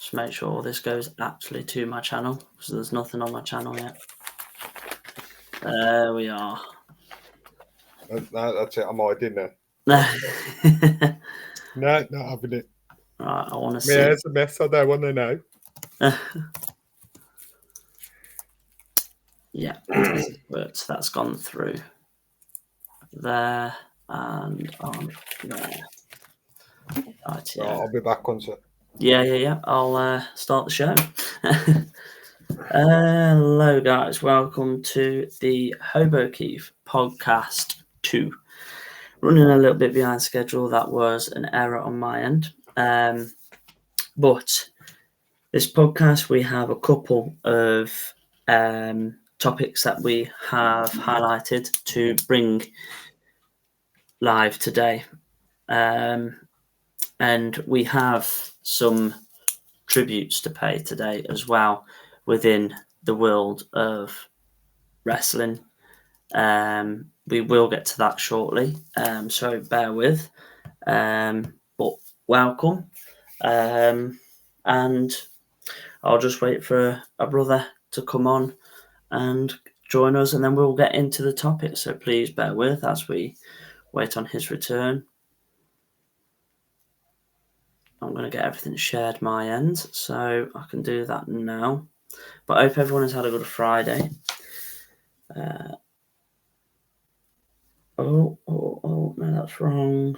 Just make sure this goes actually to my channel, because there's nothing on my channel yet. There we are. No, that's it. I'm already in there. No, not having it. Right, I want to see. Yeah, it's a mess. I don't want to know. Yeah, but that's gone through there and on there. Right, yeah. I'll be back on set. Yeah. I'll start the show. Hello, guys. Welcome to the HOBOKEEF Podcast 2. Running a little bit behind schedule. That was an error on my end. But this podcast, we have a couple of topics that we have highlighted to bring live today. And we have some tributes to pay today as well within the world of wrestling. We will get to that shortly, so bear with. But welcome. And I'll just wait for a brother to come on and join us, and then we'll get into the topic. So please bear with as we wait on his return. I'm going to get everything shared my end, so I can do that now. But I hope everyone has had a good Friday. Oh, no, that's wrong.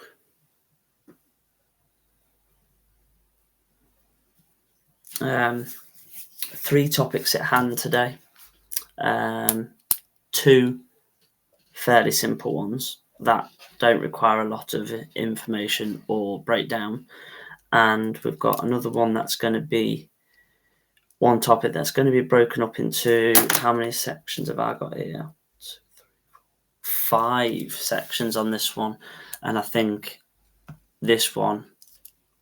Three topics at hand today. Two fairly simple ones that don't require a lot of information or breakdown. And we've got another one that's going to be one topic that's going to be broken up into, how many sections have I got here? 5 sections on this one. And I think this one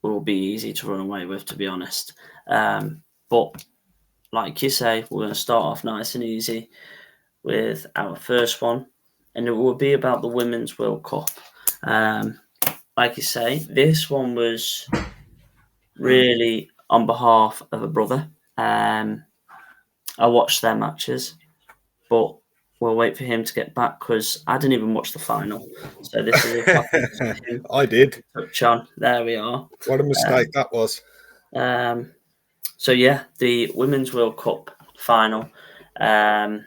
will be easy to run away with, to be honest. But like you say, we're going to start off nice and easy with our first one. And it will be about the Women's World Cup. Like you say, this one was really on behalf of a brother. I watched their matches, but we'll wait for him to get back because I didn't even watch the final. So this is a topic I did. Touch on. There we are. What a mistake that was. So yeah, the Women's World Cup final. Like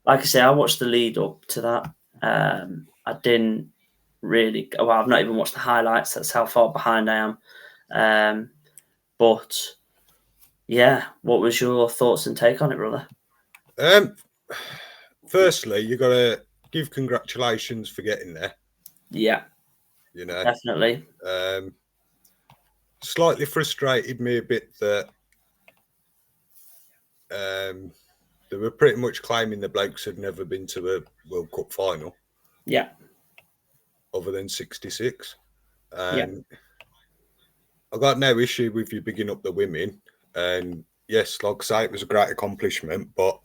I say, I watched the lead up to that. I didn't really. Well, I've not even watched the highlights. That's how far behind I am. But yeah, what was your thoughts and take on it, brother? Firstly, you got to give congratulations for getting there. Yeah, you know, definitely. Slightly frustrated me a bit that they were pretty much claiming the blokes had never been to a World Cup final. Yeah. Other than 66. Yeah. I got no issue with you bigging up the women. And yes, like I say, it was a great accomplishment, but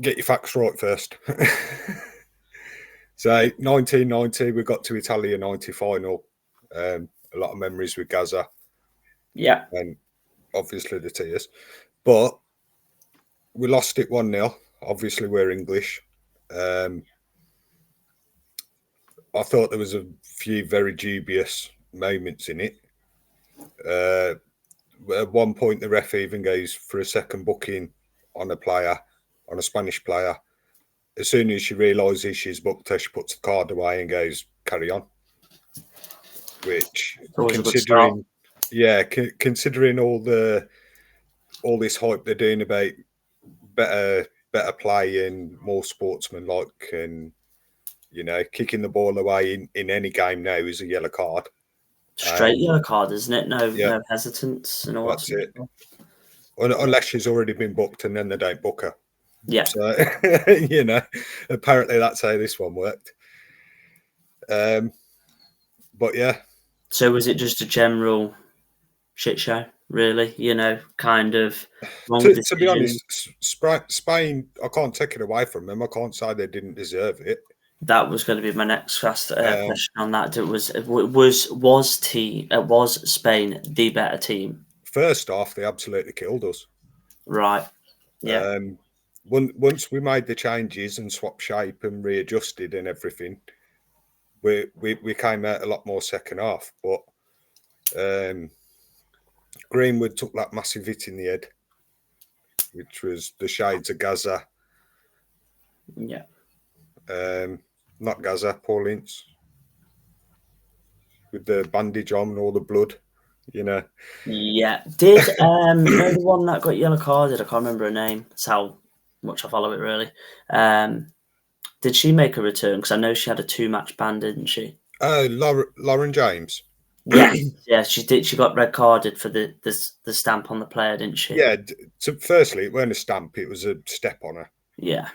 get your facts right first. So 1990, we got to Italia 90 final. A lot of memories with Gaza. Yeah. And obviously the tears. But we lost it 1-0. Obviously, we're English. I thought there was a few very dubious moments in it. At one point, the ref even goes for a second booking on a Spanish player. As soon as she realises she's booked her, she puts the card away and goes, carry on. Which, considering all this hype they're doing about better play and more sportsmanlike, and kicking the ball away in any game now is a yellow card. Straight yellow card, isn't it? No hesitance and all that's that. It. Unless she's already been booked and then they don't book her. Yeah. So, apparently that's how this one worked. But yeah. So was it just a general shit show, really? Kind of wrong to be honest, Spain, I can't take it away from them. I can't say they didn't deserve it. That was going to be my next question on that. Was Spain the better team? First off, they absolutely killed us. Right. Yeah. Once we made the changes and swapped shape and readjusted and everything, we came out a lot more second half. But Greenwood took that massive hit in the head, which was the shades of Gaza. Yeah. Not Gaza, Paul Ince, with the bandage on and all the blood, you know. Yeah. Did the one that got yellow carded? I can't remember her name. That's how much I follow it, really. Did she make a return? Because I know she had a 2-match ban, didn't she? Lauren James. Yeah, yeah, she did. She got red carded for the stamp on the player, didn't she? Yeah. So firstly, it weren't a stamp; it was a step on her. Yeah.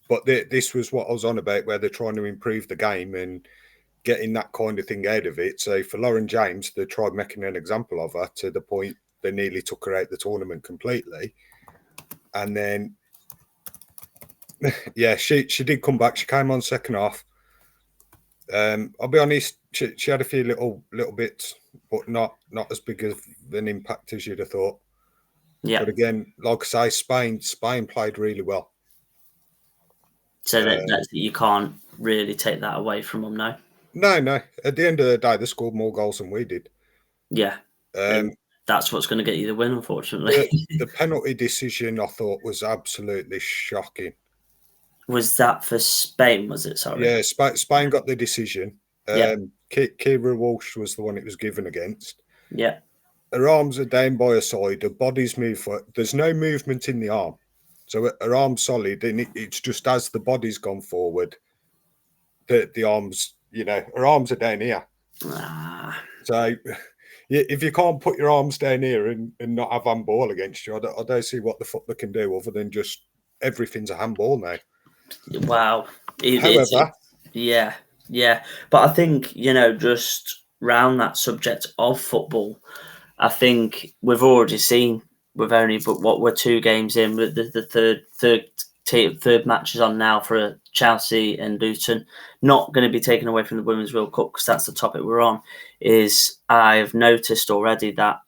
But this was what I was on about, where they're trying to improve the game and getting that kind of thing out of it. So for Lauren James, they tried making an example of her to the point they nearly took her out the tournament completely. And then, yeah, she did come back. She came on second half. I'll be honest, she had a few little bits, but not as big of an impact as you'd have thought. Yeah. But again, like I say, Spain played really well. So that you can't really take that away from them, no? No. At the end of the day, they scored more goals than we did. Yeah. That's what's going to get you the win, unfortunately. The penalty decision, I thought, was absolutely shocking. Was that for Spain, was it? Sorry. Yeah, Spain got the decision. Kira Walsh was the one it was given against. Yeah. Her arms are down by her side. Her body's moved. There's no movement in the arm. So her arm's solid, and it's just as the body's gone forward, the arms, her arms are down here. So if you can't put your arms down here and not have handball against you, I don't see what the fuck they can do other than just everything's a handball now. Wow. However, yeah. But I think, just round that subject of football, I think we've already seen, we're 2 games in, with the third match is on now for Chelsea and Luton. Not going to be taken away from the Women's World Cup because that's the topic we're on. Is I've noticed already that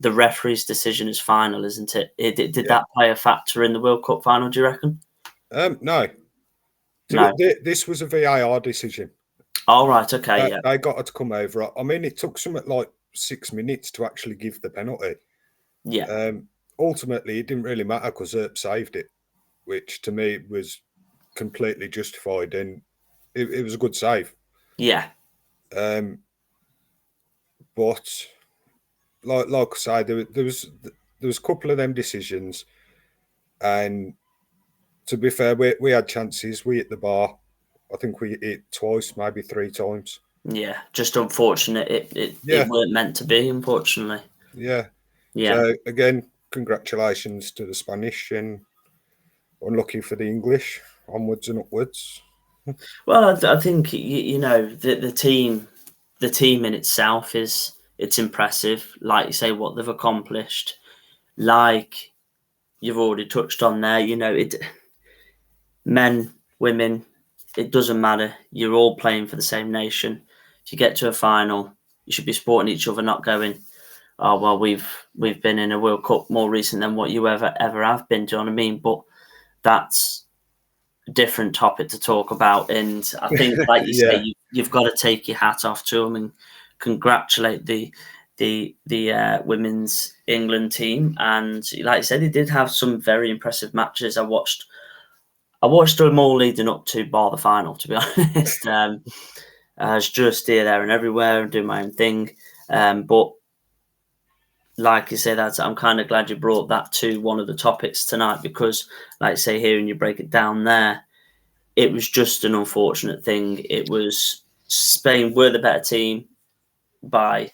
the referee's decision is final, isn't it? Did that play a factor in the World Cup final, do you reckon? No. This was a VAR decision. All right, okay, They got her to come over. I mean, it took something like 6 minutes to actually give the penalty. Yeah. Ultimately, it didn't really matter because Earp saved it, which to me was completely justified, and it was a good save. Yeah. But like I say, there was a couple of them decisions, and to be fair, we had chances. We hit the bar. I think we hit twice, maybe 3 times. Yeah, just unfortunate. It weren't meant to be, unfortunately. Yeah. Yeah. So again, congratulations to the Spanish, and unlucky for the English. Onwards and upwards. Well, I think the team in itself it's impressive. Like you say, what they've accomplished. Like you've already touched on there, men, women, it doesn't matter. You're all playing for the same nation. If you get to a final, you should be supporting each other, not going, oh well, we've been in a World Cup more recent than what you ever have been. Do you know what I mean? But that's a different topic to talk about. And I think, like you say, you've got to take your hat off to them and congratulate the women's England team. And like I said, they did have some very impressive matches. I watched them all leading up to bar the final, to be honest. I was just here, there and everywhere and doing my own thing. But like you say, I'm kind of glad you brought that to one of the topics tonight, because like I say, hearing you break it down there, it was just an unfortunate thing. It was Spain were the better team by,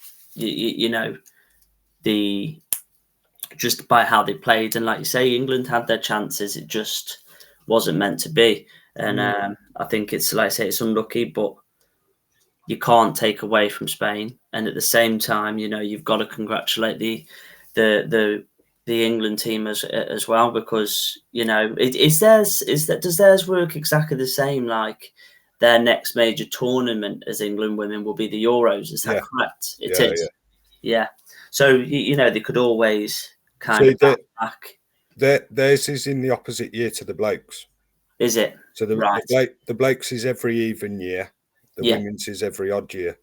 just by how they played. And like you say, England had their chances. It just wasn't meant to be. And I think it's, like I say, it's unlucky, but you can't take away from Spain. And at the same time, you've got to congratulate the England team as well, because does theirs work exactly the same? Like their next major tournament as England women will be the Euros. Is that correct? It is. Yeah. So, they could always kind of back. Theirs is in the opposite year to the blokes. Is it? So the blokes is every even year. The women's is every odd year.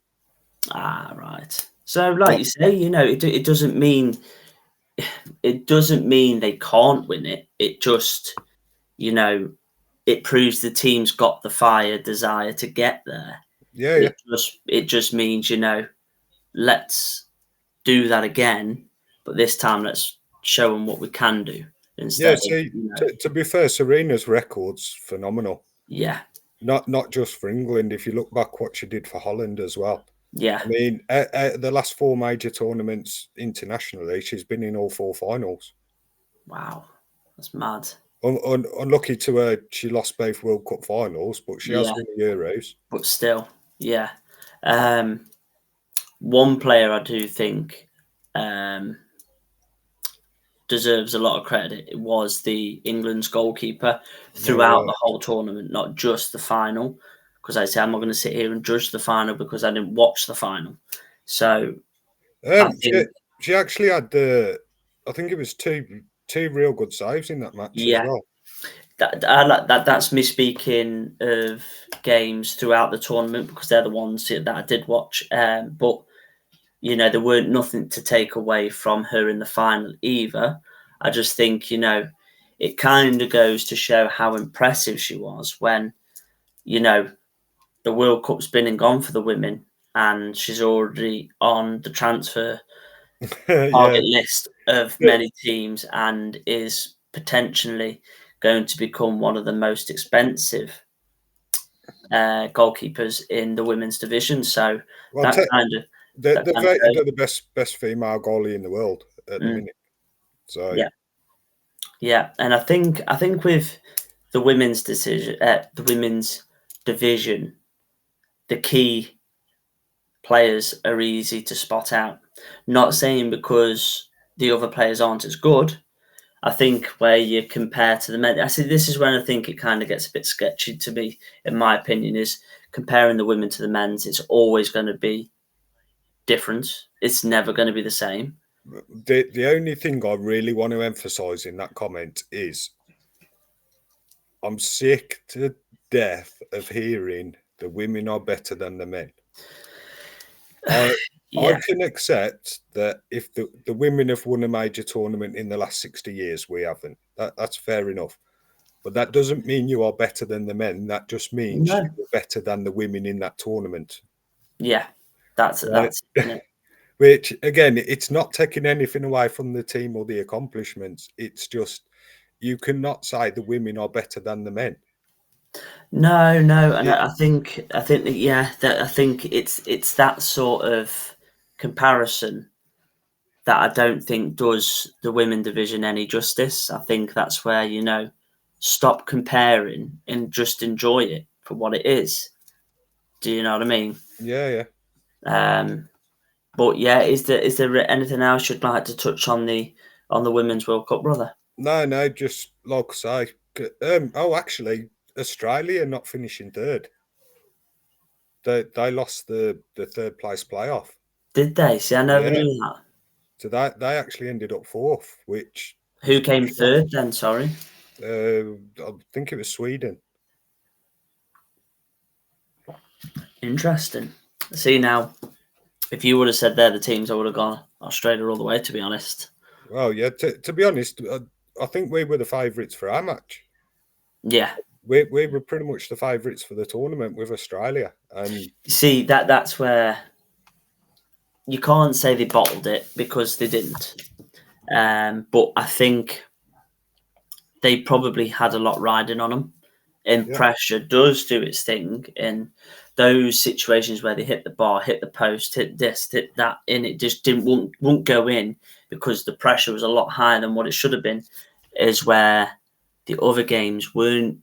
Ah, right. So, like you say, it doesn't mean they can't win it. It just, it proves the team's got the fire, desire to get there. Yeah. It just means, let's do that again, but this time let's show them what we can do instead. To be fair, Serena's record's phenomenal. Yeah. Not just for England. If you look back what she did for Holland as well. Yeah. I mean, the last 4 major tournaments internationally, she's been in all 4 finals. Wow. That's mad. Unlucky to her, she lost both World Cup finals, but she has won the Euros. But still, yeah. One player I do think deserves a lot of credit. It was the England's goalkeeper throughout the whole tournament, not just the final. Because I say I'm not going to sit here and judge the final because I didn't watch the final. So she actually had I think it was two real good saves in that match as well. That's me speaking of games throughout the tournament because they're the ones that I did watch. But there weren't nothing to take away from her in the final either. I just think it kind of goes to show how impressive she was when the World Cup's been and gone for the women, and she's already on the transfer target list of many teams and is potentially going to become one of the most expensive goalkeepers in the women's division. So they're the best female goalie in the world at the minute. So yeah, and I think with the women's division, the key players are easy to spot out. Not saying because the other players aren't as good. I think where you compare to the men, I see this is when I think it kind of gets a bit sketchy to me, in my opinion, is comparing the women to the men's. It's always going to be different. It's never going to be the same. The only thing I really want to emphasize in that comment is I'm sick to death of hearing the women are better than the men. I can accept that if the women have won a major tournament in the last 60 years, we haven't. That's fair enough. But that doesn't mean you are better than the men. That just means you're better than the women in that tournament. Yeah, that's Which, again, it's not taking anything away from the team or the accomplishments. It's just you cannot say the women are better than the men. No, and I think it's that sort of comparison that I don't think does the women division any justice. I think that's where stop comparing and just enjoy it for what it is. Do you know what I mean? Yeah. But yeah, is there anything else you'd like to touch on the Women's World Cup, brother? No, just like I say. Actually, Australia not finishing third. They lost the third place playoff. Did they? See, I never knew that. So they actually ended up fourth. Which who came third then? Sorry, I think it was Sweden. Interesting. See now, if you would have said they're the teams, I would have gone Australia all the way. To be honest. Well, yeah. To be honest, I think we were the favourites for our match. Yeah. We were pretty much the favourites for the tournament with Australia. And see that's where you can't say they bottled it because they didn't. But I think they probably had a lot riding on them. And pressure does do its thing in those situations where they hit the bar, hit the post, hit this, hit that, and it just won't go in because the pressure was a lot higher than what it should have been. Is where the other games weren't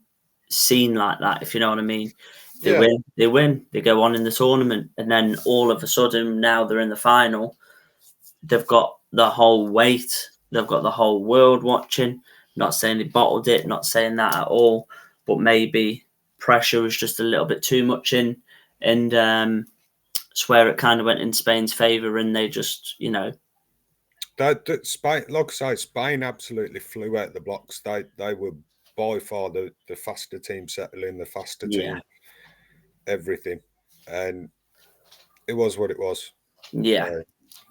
seen like that, if you know what I mean. They win, they go on in the tournament, and then all of a sudden now they're in the final. They've got the whole weight, they've got the whole world watching. Not saying they bottled it, not saying that at all, but maybe pressure was just a little bit too much in, and swear it kind of went in Spain's favour, and they just, that Spain, like I say, Spain absolutely flew out the blocks. They were by far the faster team settling, the faster team, everything, and it was what it was. Yeah.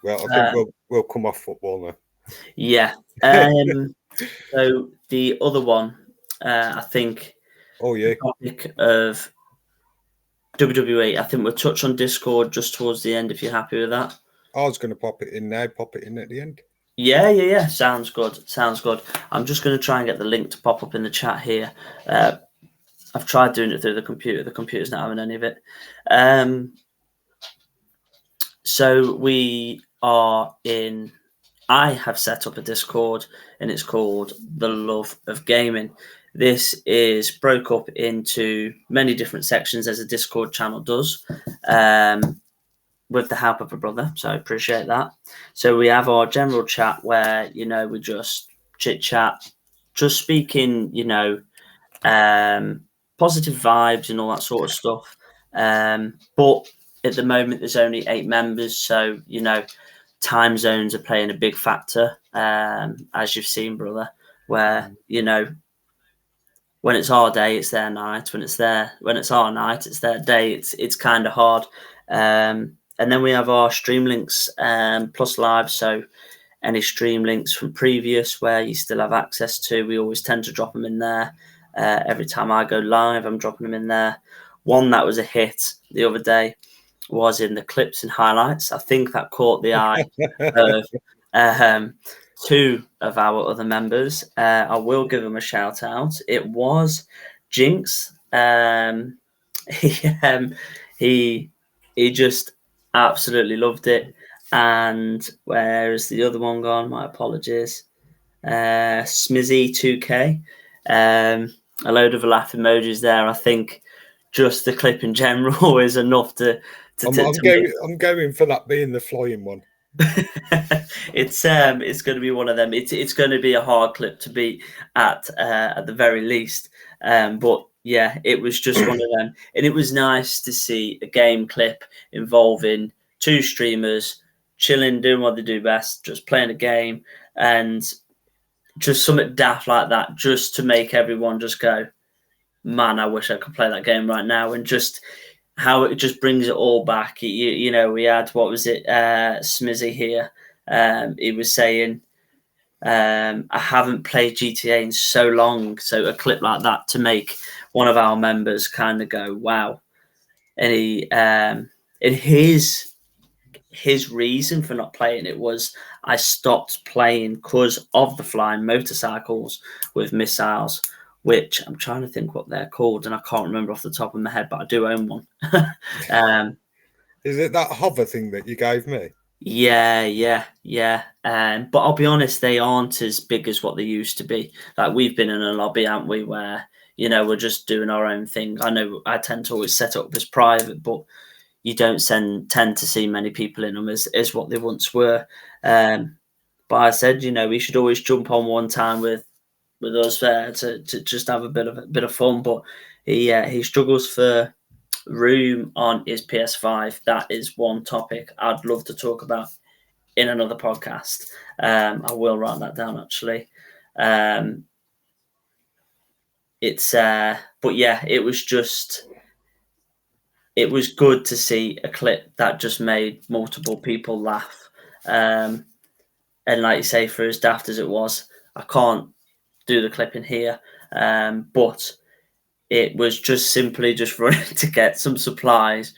Well, I think we'll come off football now. Yeah. So the other one, I think. Oh yeah. The topic of WWE. I think we'll touch on Discord just towards the end if you're happy with that. I was going to pop it in now. Pop it in at the end. Yeah. Sounds good. I'm just going to try and get the link to pop up in the chat here. I've tried doing it through the computer. The computer's not having any of it. So we are in. I have set up a Discord, and it's called The Love of Gaming. This is broke up into many different sections, as a Discord channel does, with the help of a brother. So I appreciate that. So we have our general chat where, we just chit chat, just speaking, positive vibes and all that sort of stuff. But at the moment, there's only 8 members. So, time zones are playing a big factor, as you've seen, brother, where, when it's our day, it's their night. When it's our night, it's their day. It's kind of hard. And then we have our stream links plus live. So any stream links from previous where you still have access to, we always tend to drop them in there. Every time I go live, I'm dropping them in there. One that was a hit the other day was in the clips and highlights. I think that caught the eye of 2 of our other members. I will give them a shout out. It was Jinx. He just absolutely loved it. And where is the other one gone? My apologies. Smizzy 2K. A load of laugh emojis there. I think just the clip in general is enough to. I'm going for that being the flying one. It's going to be one of them. It's going to be a hard clip to beat at the very least. But yeah, it was just one of them, and it was nice to see a game clip involving 2 streamers chilling, doing what they do best, just playing a game, and just something daft like that, just to make everyone just go, man, I wish I could play that game right now, and just how it just brings it all back. We had, what was it, Smizzy here. He was saying, I haven't played GTA in so long. So a clip like that to make one of our members kind of go, wow. And he, and his reason for not playing it was, I stopped playing because of the flying motorcycles with missiles, which I'm trying to think what they're called, and I can't remember off the top of my head, but I do own one. Is it that hover thing that you gave me? Yeah. But I'll be honest, they aren't as big as what they used to be. Like, we've been in a lobby, haven't we, where, we're just doing our own thing. I know I tend to always set up as private, but you don't tend to see many people in them as what they once were. But I said, we should always jump on one time with us there to just have a bit of fun. But he struggles for room on his PS5. That is one topic I'd love to talk about in another podcast. I will write that down, actually. But yeah, it was good to see a clip that just made multiple people laugh. And like you say, for as daft as it was, I can't do the clip in here, but it was just simply just running to get some supplies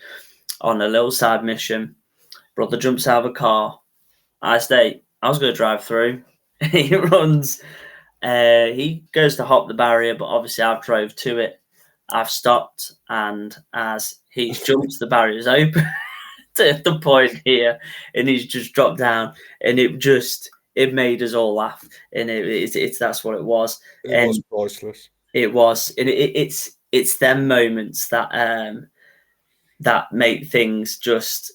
on a little side mission. Brother jumps out of a car. I was going to drive through. He runs. He goes to hop the barrier, but obviously I've drove to it. I've stopped, and as he's jumped, the barrier's open to the point here, and he's just dropped down, and it made us all laugh, and that's what it was. It was priceless. It was, and it's them moments that that make things just.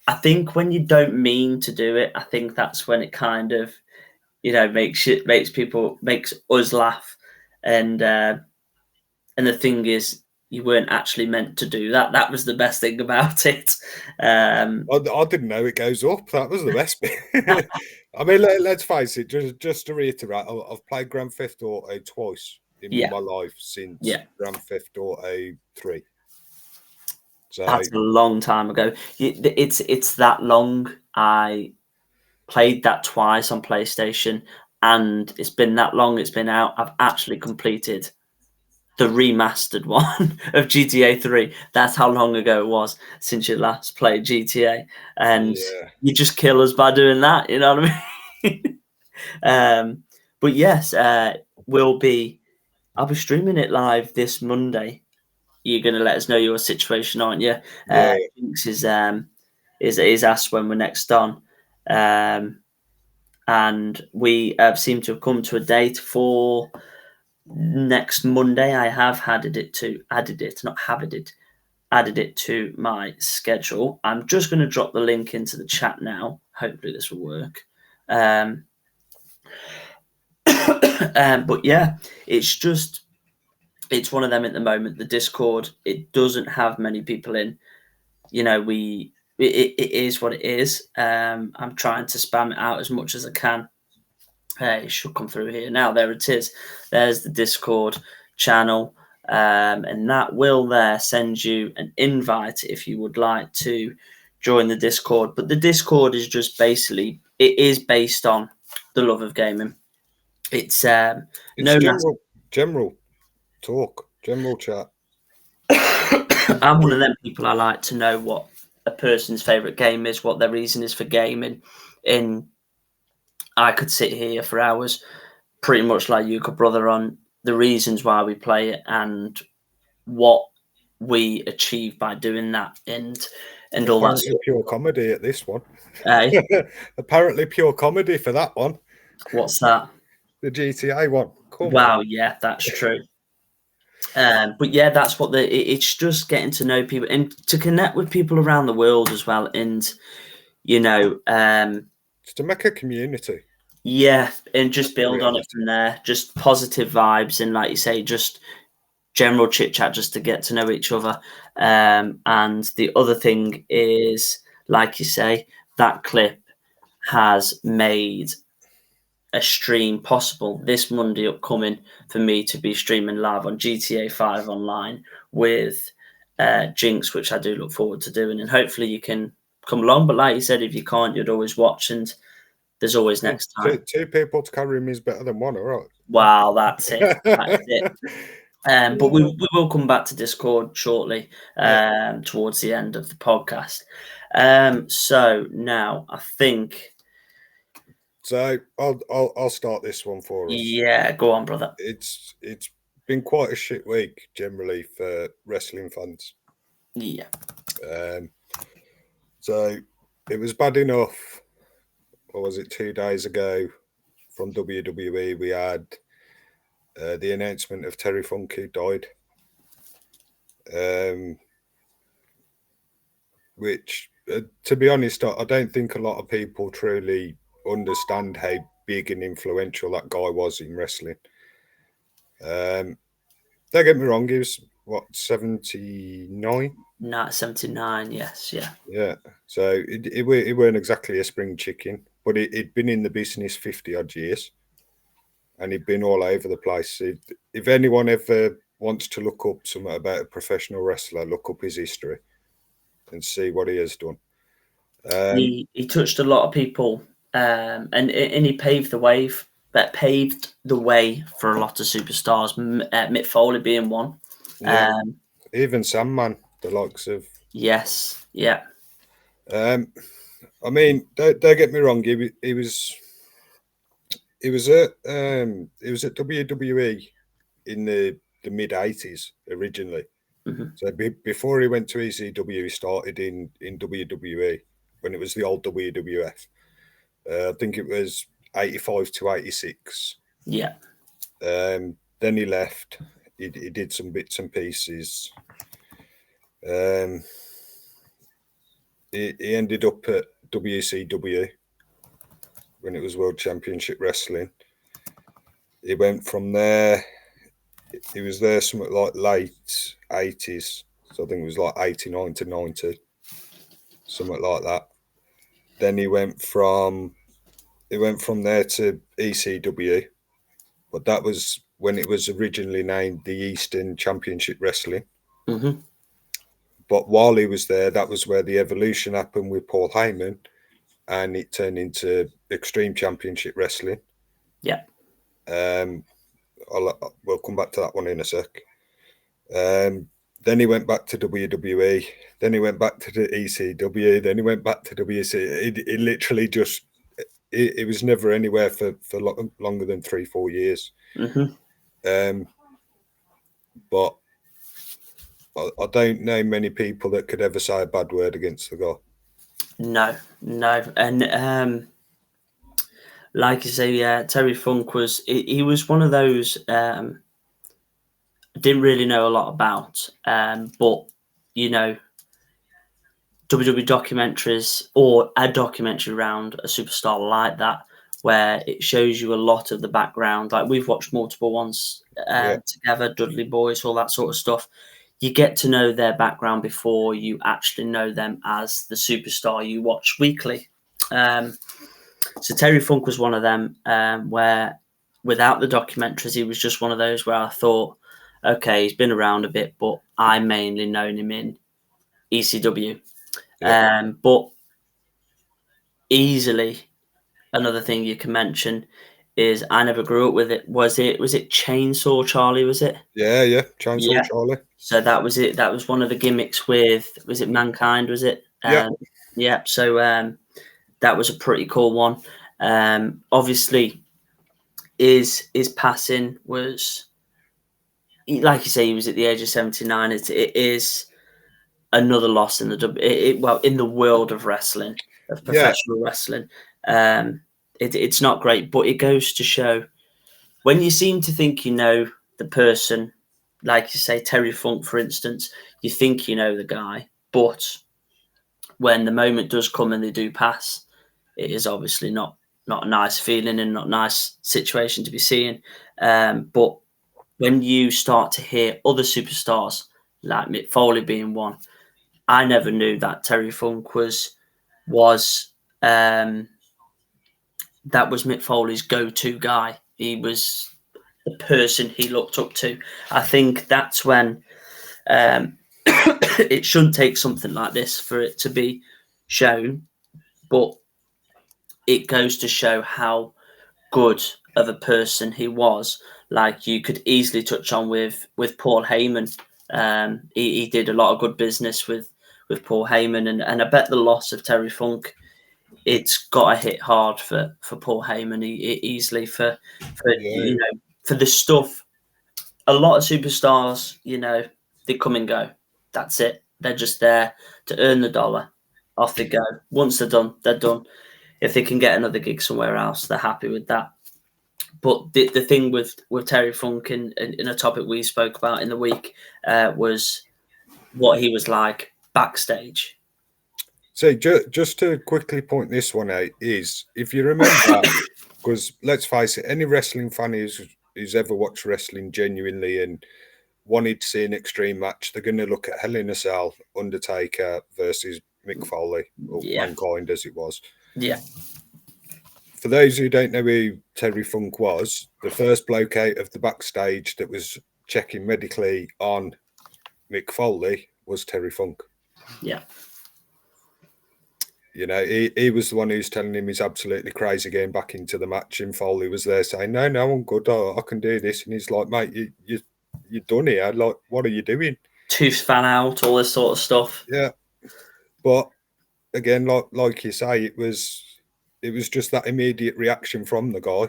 I think when you don't mean to do it, I think that's when it kind of, makes us laugh, and And the thing is, you weren't actually meant to do that. That was the best thing about it. I didn't know it goes up. That was the best bit. I mean, let's face it. Just to reiterate, I've played Grand Theft Auto twice in my life since Grand Theft Auto 3. So that's a long time ago. It's that long. I played that twice on PlayStation, and it's been that long. It's been out. I've actually completed the remastered one of GTA 3. That's how long ago it was since you last played GTA, and you just kill us by doing that. You know what I mean? But yes, I'll be streaming it live this Monday. You're going to let us know your situation, aren't you? Jinx is asked when we're next on, and we seem to have come to a date for next Monday. I have added it to my schedule. I'm just going to drop the link into the chat now. Hopefully this will work. But yeah, it's one of them at the moment. The Discord, it doesn't have many people in. You know, it is what it is. I'm trying to spam it out as much as I can. It should come through here now. There it is. There's the Discord channel, and that will there send you an invite if you would like to join the Discord. But the Discord is just basically, it is based on the love of gaming. It's general talk, general chat. I'm one of them people. I like to know what a person's favorite game is, what their reason is for gaming. And I could sit here for hours, pretty much like you could, brother, on the reasons why we play it and what we achieve by doing that, and all that. Apparently pure comedy at this one. Apparently pure comedy for that one. What's that? The GTA one. Wow, yeah, that's true. But yeah, that's what it's just getting to know people and to connect with people around the world as well, and just to make a community. Yeah, and just build on it from there. Just positive vibes and, like you say, just general chit chat, just to get to know each other. And the other thing is, like you say, that clip has made a stream possible this Monday upcoming for me to be streaming live on GTA 5 online with Jinx, which I do look forward to doing. And hopefully you can come along. But like you said, if you can't, you'd always watch, and there's always next time. Two people to carry me is better than one, all right? Wow, that's it. That's it. But we will come back to Discord shortly, towards the end of the podcast. So now I think. So I'll start this one for us. Yeah, go on, brother. It's been quite a shit week generally for wrestling fans. Yeah. So it was bad enough. Or was it 2 days ago from WWE? We had the announcement of Terry Funk who died. Which, to be honest, I don't think a lot of people truly understand how big and influential that guy was in wrestling. Don't get me wrong, he was, 79? No, 79, yes, yeah. Yeah, so it weren't exactly a spring chicken, but it'd been in the business 50-odd years, and he'd been all over the place. If anyone ever wants to look up something about a professional wrestler, look up his history and see what he has done. He touched a lot of people, and he paved the way. Paved the way for a lot of superstars. Mick Foley being one. Yeah. Even Sandman, the likes of. Yes. Yeah. I mean, don't get me wrong. He was at WWE in the mid '80s originally. Mm-hmm. So before he went to ECW, he started in WWE when it was the old WWF. I think it was 85 to 86. Yeah. Then he left. He did some bits and pieces. He ended up at WCW when it was World Championship Wrestling. He went from there he was there something like late 80s. So I think it was like 89 to 90, something like that. Then he went from there to ECW, but that was when it was originally named the Eastern Championship Wrestling. Mm-hmm. But while he was there, that was where the evolution happened with Paul Heyman, and it turned into Extreme Championship Wrestling. Yeah. We'll come back to that one in a sec. Then he went back to WWE. Then he went back to the ECW. Then he went back to WC. It literally just it was never anywhere for longer than 3-4 years. Mm-hmm. But I don't know many people that could ever say a bad word against the guy. No, and like you say, yeah, Terry Funk he was one of those I didn't really know a lot about, but you know, WWE documentaries or a documentary around a superstar like that, where it shows you a lot of the background. Like we've watched multiple ones together, Dudley Boys, all that sort of stuff. You get to know their background before you actually know them as the superstar you watch weekly. So Terry Funk was one of them where without the documentaries, he was just one of those where I thought, okay, he's been around a bit, but I mainly known him in ECW. Yeah. But easily another thing you can mention is I never grew up with it. Was it Chainsaw Charlie? Was it? Yeah, Chainsaw Charlie. So that was it. That was one of the gimmicks with was it Mankind? Was it? Yeah. Yeah. So that was a pretty cool one. Obviously, his passing was, like you say, he was at the age of 79. It is another loss in the in the world of wrestling, of professional wrestling. It's not great, but it goes to show when you seem to think you know the person, like you say, Terry Funk, for instance, you think you know the guy, but when the moment does come and they do pass, it is obviously not a nice feeling and not a nice situation to be seeing. But when you start to hear other superstars, like Mick Foley being one, I never knew that Terry Funk was that was Mick Foley's go-to guy. He was the person he looked up to. I think that's when it shouldn't take something like this for it to be shown, but it goes to show how good of a person he was. Like you could easily touch on with Paul Heyman. He did a lot of good business with Paul Heyman, and I bet the loss of Terry Funk, it's got to hit hard for Paul Heyman easily for you know, for the stuff. A lot of superstars, you know, they come and go. That's it. They're just there to earn the dollar. Off they go. Once they're done, they're done. If they can get another gig somewhere else, they're happy with that. But the thing with Terry Funk in a topic we spoke about in the week was what he was like backstage. So just to quickly point this one out is, if you remember, because let's face it, any wrestling fan who's ever watched wrestling genuinely and wanted to see an extreme match, they're going to look at Hell in a Cell, Undertaker versus Mick Foley, or Mankind as it was. Yeah. For those who don't know who Terry Funk was, the first bloke out of the backstage that was checking medically on Mick Foley was Terry Funk. Yeah. You know, he was the one who's telling him he's absolutely crazy getting back into the match, and Foley was there saying, no, I'm good, I can do this. And he's like, mate, you're done here. Like, what are you doing? Tooth fan out, all this sort of stuff. Yeah. But again, like you say, it was just that immediate reaction from the guy.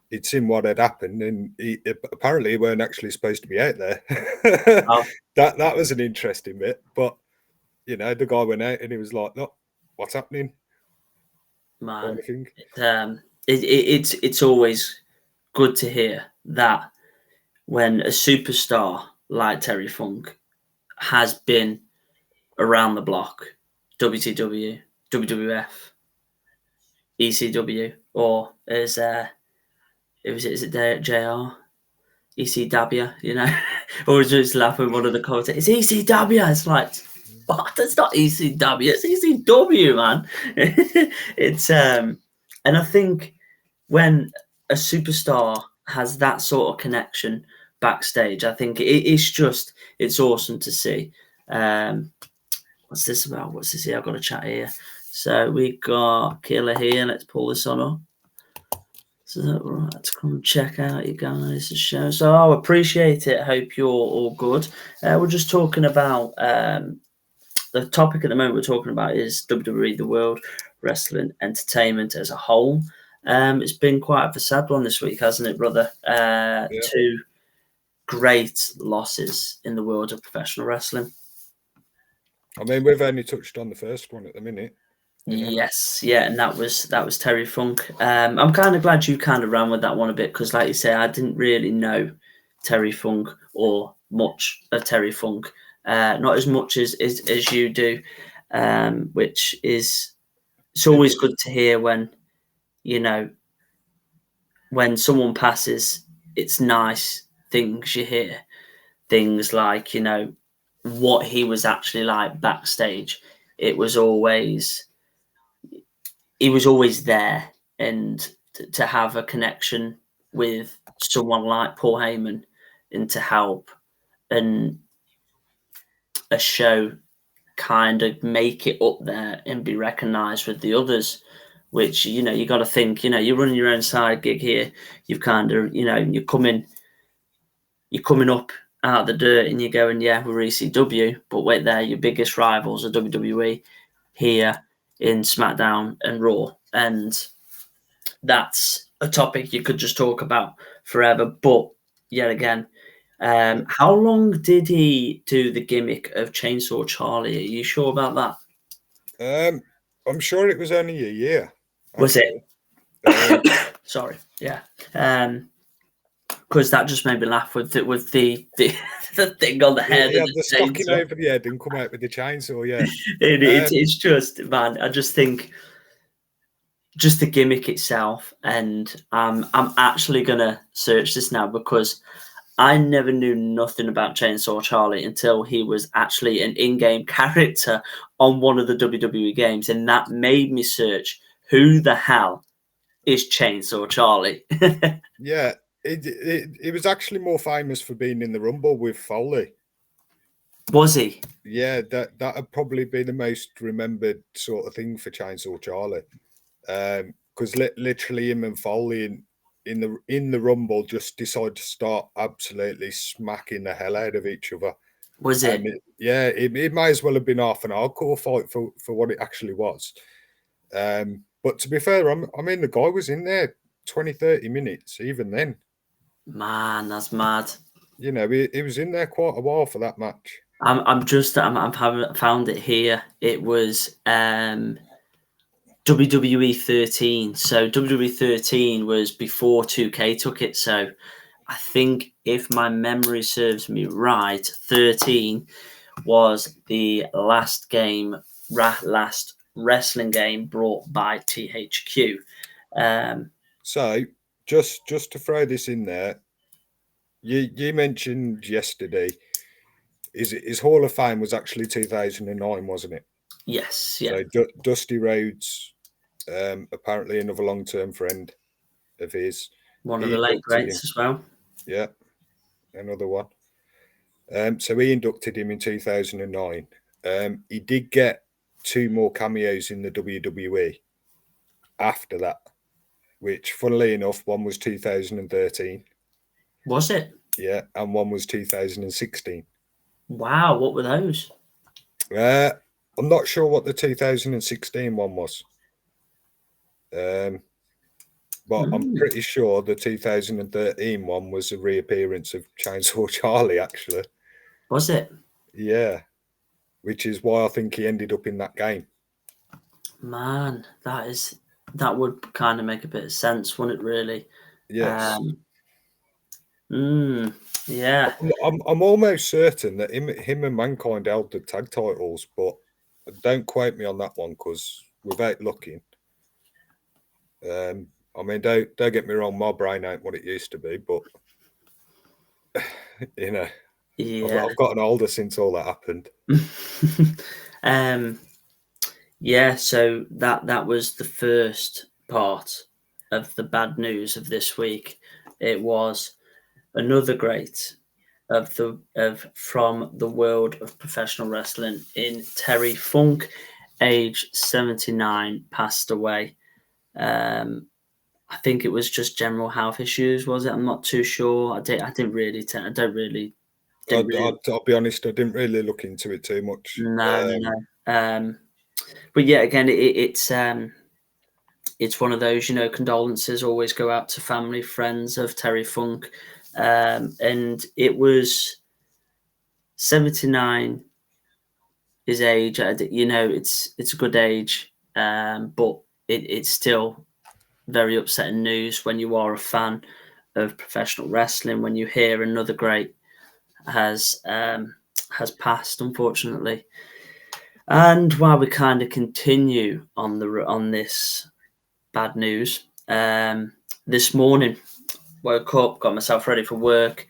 He'd seen what had happened, and apparently he weren't actually supposed to be out there. Oh. That was an interesting bit. But, you know, the guy went out and he was like, look, what's happening? Man, it's always good to hear that when a superstar like Terry Funk has been around the block, WCW, WWF, ECW, or is it JR? ECW, you know, or just laugh with one of the commentators. It's ECW. It's like, what? It's not ECW. It's ECW, man. It's and I think when a superstar has that sort of connection backstage, I think it's awesome to see. What's this about? What's this here? I've got a chat here. So we got Killer here. Let's pull this on up. So let's come check out you guys' show. So I appreciate it. Hope you're all good. We're just talking about the topic at the moment. We're talking about is WWE, the world wrestling entertainment as a whole. It's been quite a sad one this week, hasn't it, brother? Yeah. 2 great losses in the world of professional wrestling. I mean, we've only touched on the first one at the minute. Yes, yeah, and that was Terry Funk. I'm kind of glad you kind of ran with that one a bit because, like you say, I didn't really know Terry Funk or much of Terry Funk, not as much as you do, which is it's always good to hear when when someone passes. It's nice things you hear, things like what he was actually like backstage. It was always. He was always there, and to have a connection with someone like Paul Heyman and to help and a show kind of make it up there and be recognized with the others, which you got to think, you're running your own side gig here, you've kind of you're coming up out of the dirt and you're going, yeah, we're ECW, but wait there, your biggest rivals are WWE here in SmackDown and Raw, and that's a topic you could just talk about forever. But yet again, how long did he do the gimmick of Chainsaw Charlie? Are you sure about that? I'm sure it was only a year. Was it? Sorry, yeah. Because that just made me laugh with the the thing on the head. Yeah, the stocking over the head and come out with the chainsaw. Yeah, it's just, man. I just think just the gimmick itself, and I'm actually gonna search this now because I never knew nothing about Chainsaw Charlie until he was actually an in-game character on one of the WWE games, and that made me search who the hell is Chainsaw Charlie. Yeah, it was actually more famous for being in the Rumble with Foley. Was he? Yeah, that'd probably be the most remembered sort of thing for Chainsaw Charlie, because literally him and Foley in the Rumble just decided to start absolutely smacking the hell out of each other. Was it? It might as well have been half an hardcore fight for what it actually was. But to be fair, I mean, the guy was in there 20, 30 minutes, even then. Man, that's mad. He was in there quite a while for that match. I'm having found it here. It was WWE 13. So WWE 13 was before 2K took it. So I think if my memory serves me right, 13 was the last wrestling game brought by THQ. So just to throw this in there, you mentioned yesterday his Hall of Fame was actually 2009, wasn't it? Yes, yeah. So Dusty Rhodes, apparently another long-term friend of his, one of the late greats as well. Yeah, another one. So he inducted him in 2009. He did get 2 more cameos in the WWE after that, which, funnily enough, one was 2013. Was it? Yeah, and one was 2016. Wow, what were those? I'm not sure what the 2016 one was. But I'm pretty sure the 2013 one was a reappearance of Chainsaw Charlie, actually. Was it? Yeah, which is why I think he ended up in that game. Man, that would kind of make a bit of sense, wouldn't it, really? Yes. Yeah. I'm almost certain that him and Mankind held the tag titles, but don't quote me on that one because without looking, I mean, don't get me wrong, my brain ain't what it used to be, but You know, Yeah. I've gotten older since all that happened. Yeah, so that was the first part of the bad news of this week. It was another great from the world of professional wrestling in Terry Funk, age 79, passed away. I think it was just general health issues, was it? I'm not too sure. I didn't really. I don't really. Didn't really. I'll be honest, I didn't really look into it too much. No. But yeah, again, it's one of those, condolences always go out to family, friends of Terry Funk. And it was 79, his age. It's a good age, but it's still very upsetting news when you are a fan of professional wrestling, when you hear another great has passed, unfortunately. And while we kind of continue on this bad news, this morning woke up, got myself ready for work,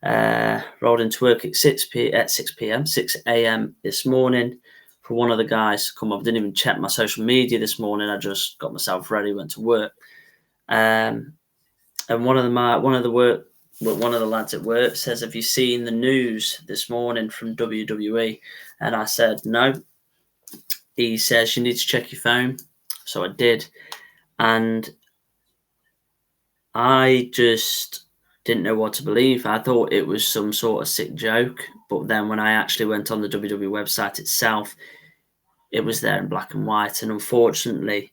rolled into work at 6 a.m. this morning for one of the guys to come up. Didn't even check my social media this morning. I just got myself ready, went to work. And one of the lads at work says, "Have you seen the news this morning from WWE?" And I said, "No." He says, "You need to check your phone." So I did. And I just didn't know what to believe. I thought it was some sort of sick joke. But then when I actually went on the WWE website itself, it was there in black and white. And unfortunately,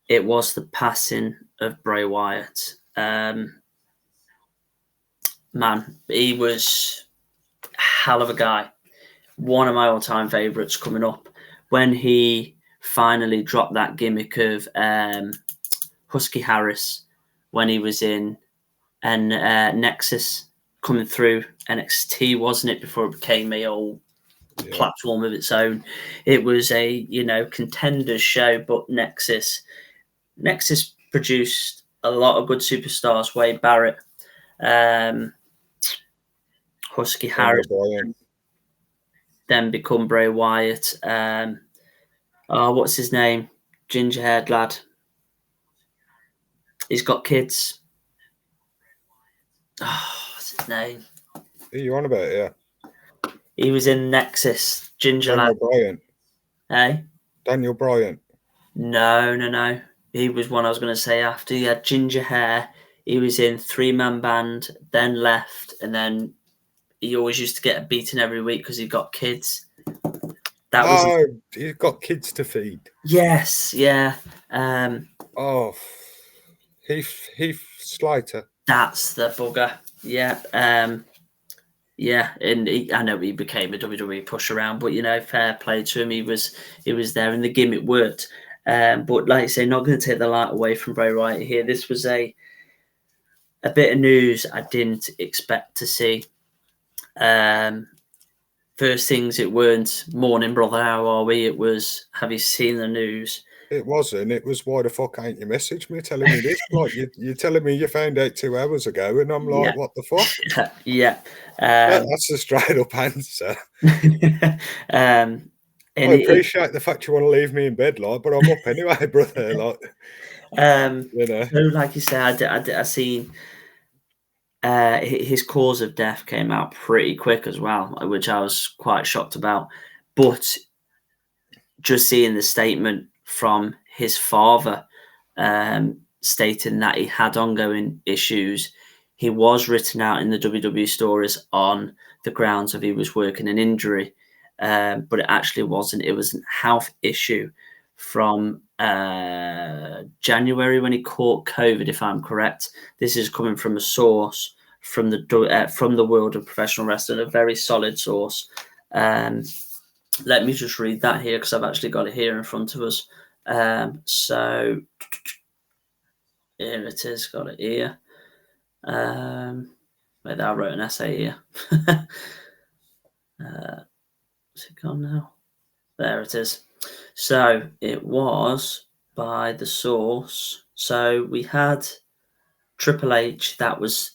it was the passing of Bray Wyatt. Man, he was a hell of a guy. One of my all-time favourites coming up. When he finally dropped that gimmick of Husky Harris when he was in Nexus, coming through NXT, wasn't it, before it became a whole platform of its own. It was a contenders show, but Nexus produced a lot of good superstars. Wade Barrett, Husky Harris, then become Bray Wyatt. What's his name? Ginger-haired lad. He's got kids. What's his name? Who are you on about? Yeah. He was in Nexus. Ginger Daniel lad. Bryan. Hey? Daniel Bryan. No. He was one I was going to say after. He had ginger hair. He was in 3-man band, then left, and then he always used to get beaten every week because he got kids. He's got kids to feed. Yes, yeah. Heath Slater. That's the bugger. Yeah. Yeah, and I know he became a WWE push around, but fair play to him. He was there, and the gimmick worked. But like I say, not going to take the light away from Bray Wyatt here. This was a bit of news I didn't expect to see. First things, it weren't "Morning, brother, how are we?" It was, "Have you seen the news?" It wasn't. It was, "Why the fuck ain't you messaged me telling me this?" Like you're telling me you found out 2 hours ago, and I'm like, "What the fuck?" Yeah. That's a straight up answer. I appreciate the fact you want to leave me in bed, like, but I'm up anyway, brother. Like, So, like you said, I seen his cause of death came out pretty quick as well, which I was quite shocked about. But just seeing the statement from his father stating that he had ongoing issues, he was written out in the WWE stories on the grounds of he was working an injury, but it actually wasn't. It was a health issue from January when he caught COVID, if I'm correct. This is coming from a source from the world of professional wrestling, a very solid source. Let me just read that here because I've actually got it here in front of us. So here it is, got it here. Wait, I wrote an essay here. What's it gone now? There it is. So it was by the source. So we had Triple H.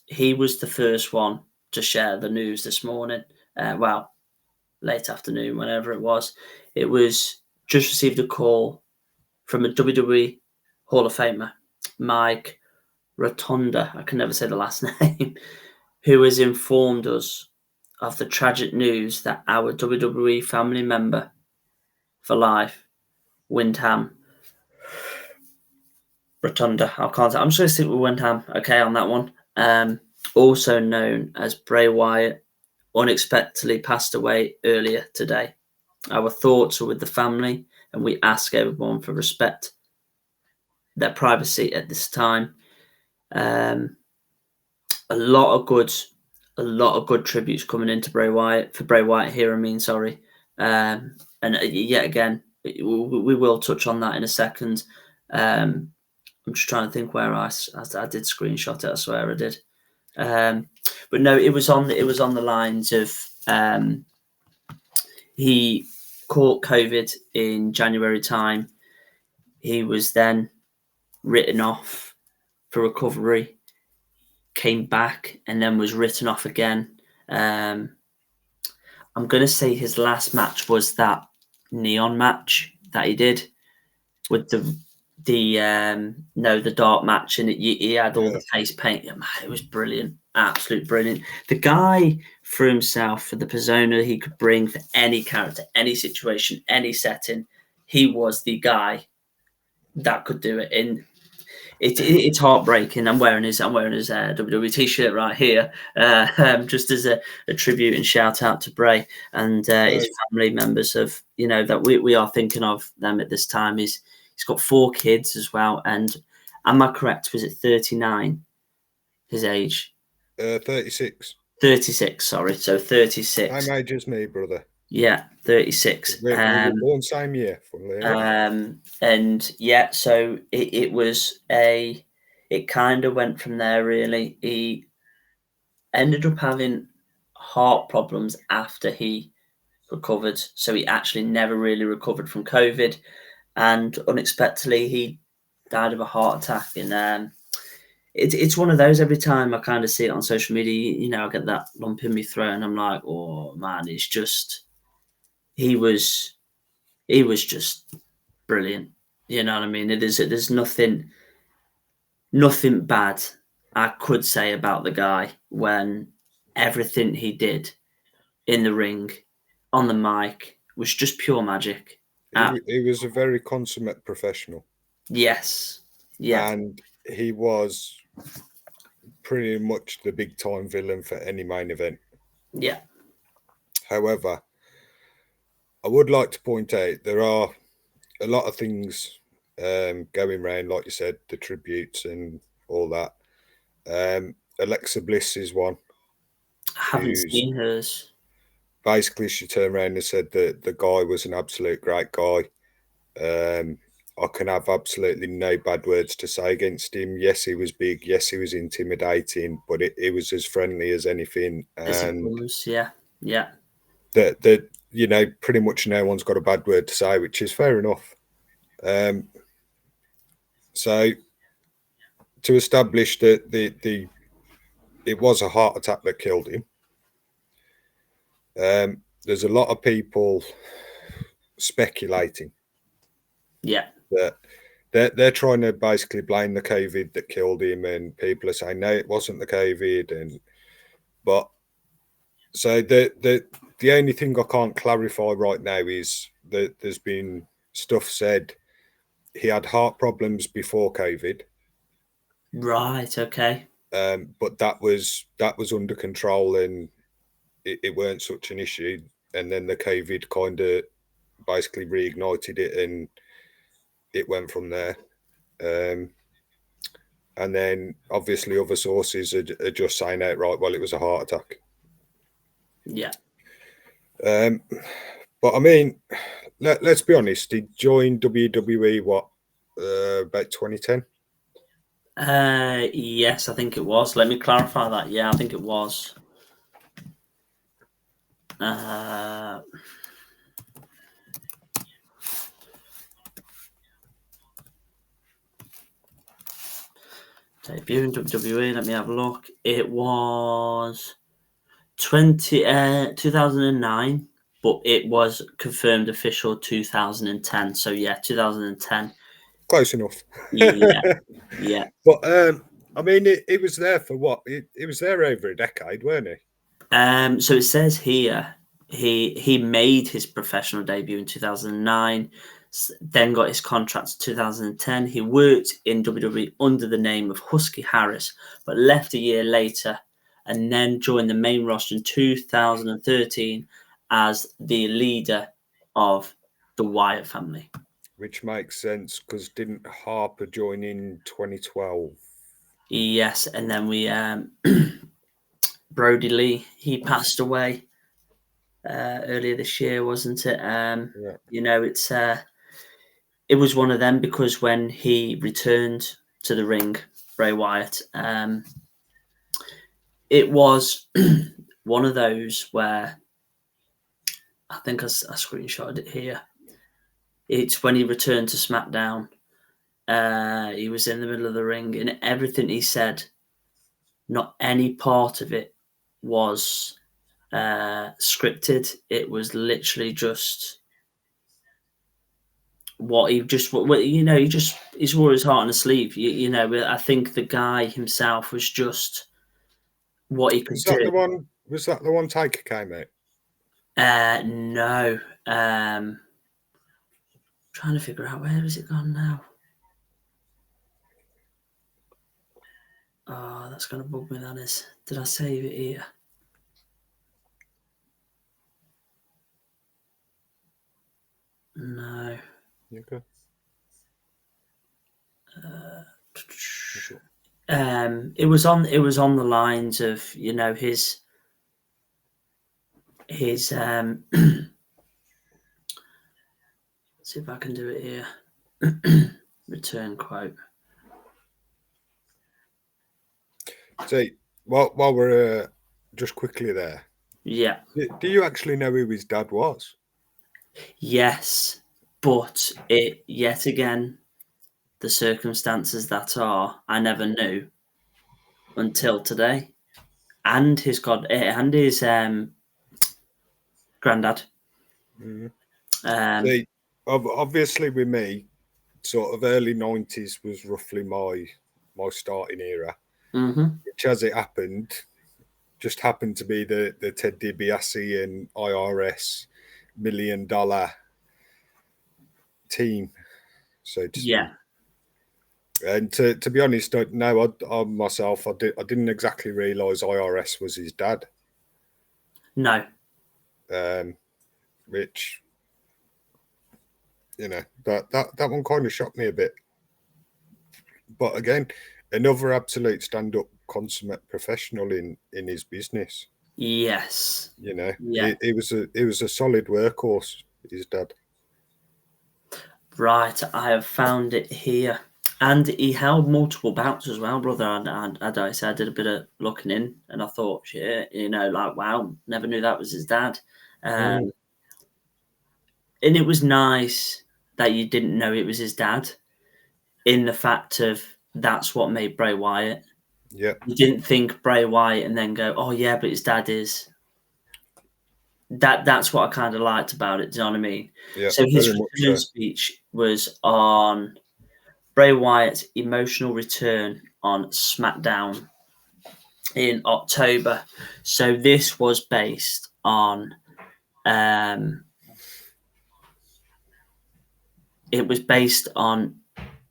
He was the first one to share the news this morning. Late afternoon, whenever it was. It was just received a call from a WWE Hall of Famer, Mike Rotonda, I can never say the last name, who has informed us of the tragic news that our WWE family member for life, Windham Rotunda, I'm just going to stick with Windham, okay, on that one. Also known as Bray Wyatt, unexpectedly passed away earlier today. Our thoughts are with the family, and we ask everyone for respect, their privacy at this time. A lot of good tributes coming into Bray Wyatt here. And yet again, we will touch on that in a second. I'm just trying to think where I did screenshot it. I swear I did. But no, it was on the lines of he caught COVID in January time. He was then written off for recovery, came back, and then was written off again. I'm going to say his last match was that neon match that he did with the dark match, and he had all the face paint. It was brilliant, absolute brilliant. The guy for himself, for the persona he could bring for any character, any situation, any setting, he was the guy that could do it. And it's heartbreaking. I'm wearing his WWE t-shirt right here, just as a tribute and shout out to Bray and his family members of that we are thinking of them at this time. He's got 4 kids as well, and am I correct? Was it 39? His age? 36. 36. Sorry, so 36. Same age as me, brother. Yeah, 36. We were born same year. And yeah, so it kind of went from there, really. He ended up having heart problems after he recovered. So he actually never really recovered from COVID. And unexpectedly, he died of a heart attack. And it's one of those, every time I kind of see it on social media, I get that lump in my throat and I'm like, oh man, it's just, he was just brilliant. You know what I mean? There's nothing bad I could say about the guy when everything he did in the ring, on the mic, was just pure magic. He was a very consummate professional. Yes. Yeah. And he was pretty much the big time villain for any main event. Yeah. However, I would like to point out there are a lot of things going around, like you said, the tributes and all that. Alexa Bliss is one. I haven't seen hers. Basically, she turned around and said that the guy was an absolute great guy. I can have absolutely no bad words to say against him. Yes, he was big. Yes, he was intimidating, but it was as friendly as anything. And yeah. That pretty much no one's got a bad word to say, which is fair enough. So to establish that it was a heart attack that killed him. There's a lot of people speculating. Yeah. That they're trying to basically blame the COVID that killed him, and people are saying no, it wasn't the COVID. So the only thing I can't clarify right now is that there's been stuff said he had heart problems before COVID. Right. Okay. But that was under control and it weren't such an issue. And then the COVID kind of basically reignited it and it went from there. And then obviously other sources are just saying outright, well, it was a heart attack. Yeah. But I mean, let's be honest. He joined WWE about 2010. Yes, I think it was. Let me clarify that. Yeah, I think it was. Debut in WWE. Let me have a look. It was 2009, but it was confirmed official 2010. So yeah, 2010. Close enough. Yeah, yeah. But I mean, it was there for what? It was there over a decade, weren't it? So it says here he made his professional debut in 2009, then got his contract in 2010. He worked in WWE under the name of Husky Harris, but left a year later and then joined the main roster in 2013 as the leader of the Wyatt family. Which makes sense because didn't Harper join in 2012? Yes, and then we Brody Lee, he passed away earlier this year, wasn't it? Yeah. You know, it was one of them because when he returned to the ring, Bray Wyatt, it was one of those where I think I screenshotted it here. It's when he returned to SmackDown. He was in the middle of the ring, and everything he said, not any part of it was scripted. It was literally just what he just, you know, he's wore his heart on his sleeve. You know, I think the guy himself was just what he could Was that do. the one? Was that the one Taker came out? No. Trying to figure out where has it gone now. Oh, that's gonna bug me. That is. Did I save it here? No. Okay. It was on the lines of, you know, his let's see if I can do it here. Return quote. See, while we're just quickly there, Yeah. do you actually know who his dad was? Yes, but it yet again, the circumstances that are, I never knew until today, and his granddad. See, obviously with me, sort of early 90s was roughly my starting era, which, as it happened, just happened to be the Ted DiBiase and IRS $1 million team, so to speak. And to be honest, I myself, I didn't exactly realise IRS was his dad. No. Which, you know, that one kind of shocked me a bit. But again, another absolute stand-up consummate professional in his business. Yes. You know, yeah. it was a solid workhorse, his dad. Right, I have found it here. And he held multiple bouts as well, brother. I did a bit of looking in, and I thought, shit, you know, like, wow, never knew that was his dad. And it was nice that you didn't know it was his dad, in the fact of that's what made Bray Wyatt. Yeah. You didn't think Bray Wyatt and then go, oh yeah, but his dad is. That's what I kind of liked about it. Do you know what I mean? Yeah. So his return speech was on Bray Wyatt's emotional return on SmackDown in October. So this was based on it was based on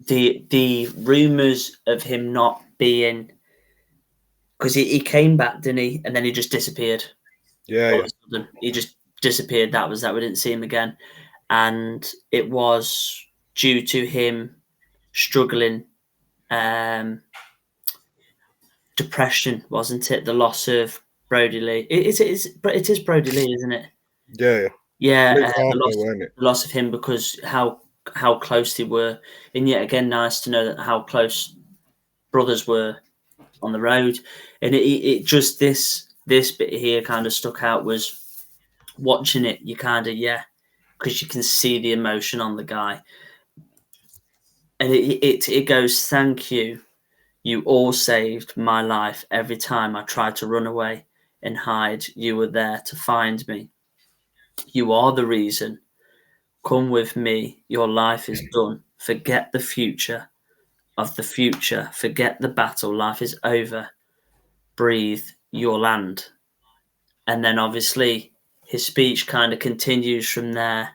the rumors of him not being, because he came back, didn't he? And then he just disappeared. Yeah. He just disappeared. That was that. We didn't see him again. And it was due to him struggling depression, wasn't it? The loss of Brody Lee. It is Brody Lee, isn't it? Yeah. Yeah, the loss of him, because how close they were, and yet again, nice to know that how close brothers were on the road, and it just this bit here kind of stuck out. Was watching it, you kind of because you can see the emotion on the guy, and it goes, thank you. You all saved my life every time I tried to run away. and hide. You were there to find me. You are the reason. Come with me. Your life is done. Forget the future of the future. Forget the battle. Life is over. Breathe your land. And then obviously his speech kind of continues from there.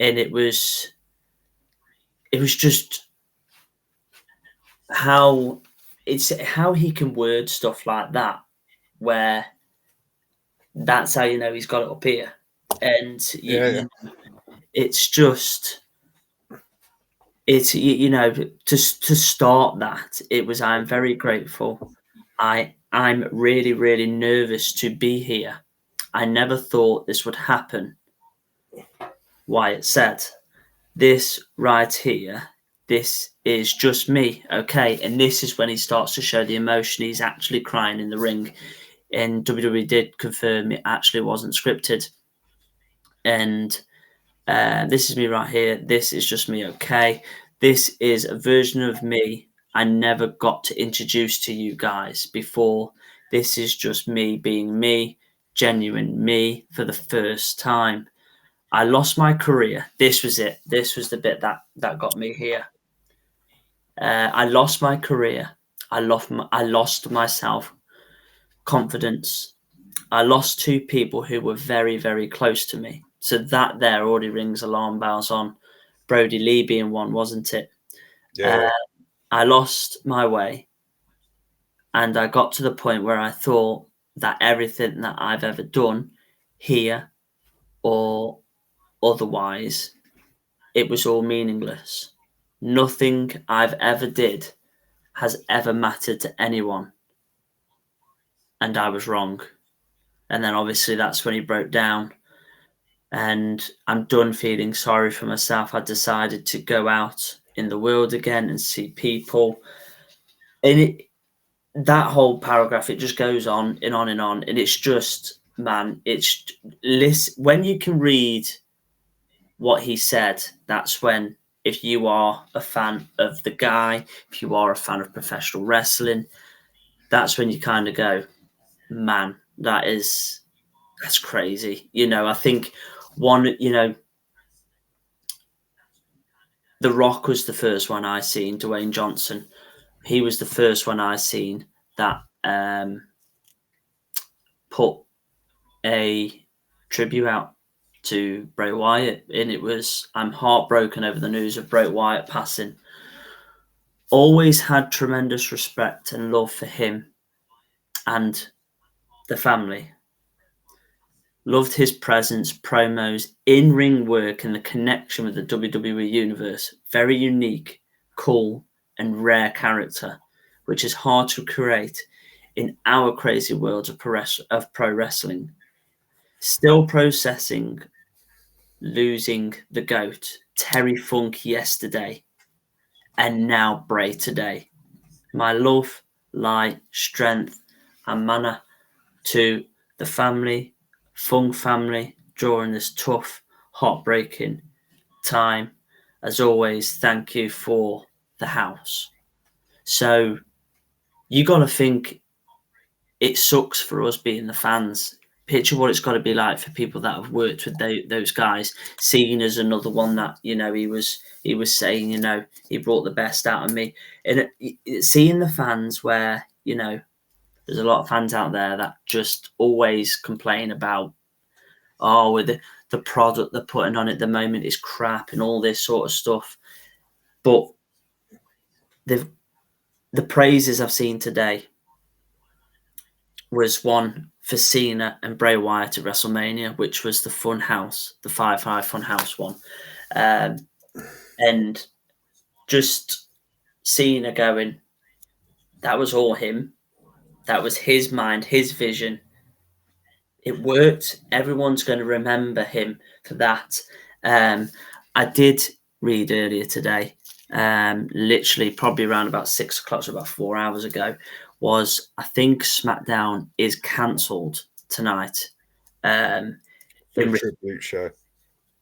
And it was just how he can word stuff like that, where that's how you know he's got it up here. And Yeah. it's just to start that, it was, I'm very grateful. I'm really, really nervous to be here. I never thought this would happen. Wyatt said, this right here, this is just me, okay? And this is when he starts to show the emotion. He's actually crying in the ring. And WWE did confirm it actually wasn't scripted. And this is me right here. This is just me, okay? This is a version of me I never got to introduce to you guys before. This is just me being me, genuine me for the first time. I lost my career. This was it. This was the bit that got me here. I lost my career. I lost myself confidence. I lost two people who were very, very close to me. So that there already rings alarm bells on Brody Lee being one, wasn't it? Yeah. I lost my way, and I got to the point where I thought that everything that I've ever done here or otherwise, it was all meaningless. Nothing I've ever did has ever mattered to anyone. And I was wrong. And then obviously that's when he broke down. And I'm done feeling sorry for myself. I decided to go out in the world again and see people. And that whole paragraph, it just goes on and on and on. And it's just, man, when you can read what he said, that's when, if you are a fan of the guy, if you are a fan of professional wrestling, that's when you kind of go, man, that's crazy. I think The Rock was the first one I seen, Dwayne Johnson. He was the first one I seen that put a tribute out to Bray Wyatt, and I'm heartbroken over the news of Bray Wyatt passing. Always had tremendous respect and love for him and the family. Loved his presence, promos, in-ring work, and the connection with the WWE Universe. Very unique, cool, and rare character, which is hard to create in our crazy world of pro wrestling. Still processing losing the GOAT, Terry Funk, yesterday, and now Bray today. My love, light, strength, and mana to the family, Funk family, during this tough, heartbreaking time. As always, thank you for the house. So you got to think it sucks for us being the fans. Picture what it's got to be like for people that have worked with those guys. Seeing as another one that he was saying, he brought the best out of me, and seeing the fans where there's a lot of fans out there that just always complain about, with the product they're putting on at the moment is crap and all this sort of stuff. But the praises I've seen today was one for Cena and Bray Wyatt at WrestleMania, which was the Fun House, the 5-5 Fun House one. And just Cena going, that was all him. That was his mind, his vision. It worked. Everyone's going to remember him for that. I did read earlier today, literally probably around about 6 o'clock, so about 4 hours ago, was I think SmackDown is cancelled tonight. Tribute show.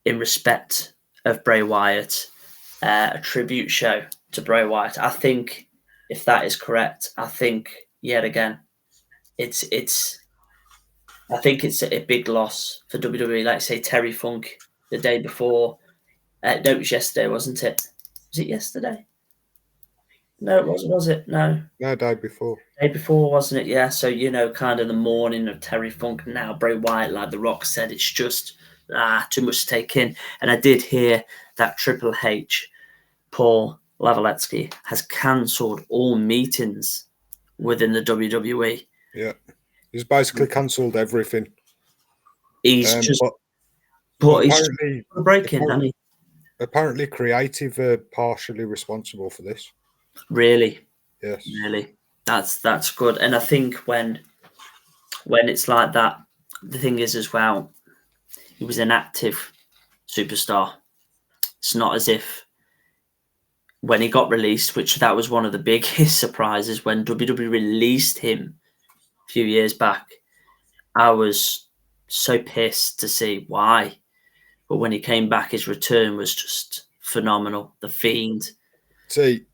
In respect of Bray Wyatt, a tribute show to Bray Wyatt. I think if that is correct, I think yet again, it's I think it's a big loss for WWE. Like say Terry Funk the day before. No, it was yesterday, wasn't it? Was it yesterday? No, it wasn't. Was it? No, No, died before. day before, wasn't it? Yeah. So kind of the morning of Terry Funk. Now Bray Wyatt, like The Rock said, it's just too much to take in. And I did hear that Triple H, Paul Lavaletsky, has cancelled all meetings within the WWE. Yeah, he's basically cancelled everything. He's just, but he's just breaking, hasn't he? Apparently, creative are partially responsible for this. Really? Yes. Really. That's good. And I think when it's like that, the thing is as well, he was an active superstar. It's not as if when he got released, which that was one of the biggest surprises when WWE released him a few years back. I was so pissed to see why. But when he came back, his return was just phenomenal. The Fiend. See,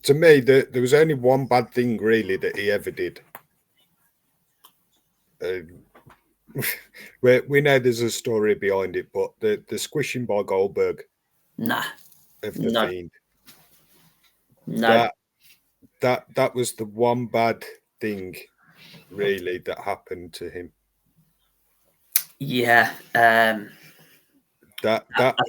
to me, there was only one bad thing really that he ever did. We know there's a story behind it, but the squishing by Goldberg, Nah, of the Fiend, no, that was the one bad thing really that happened to him. Yeah, I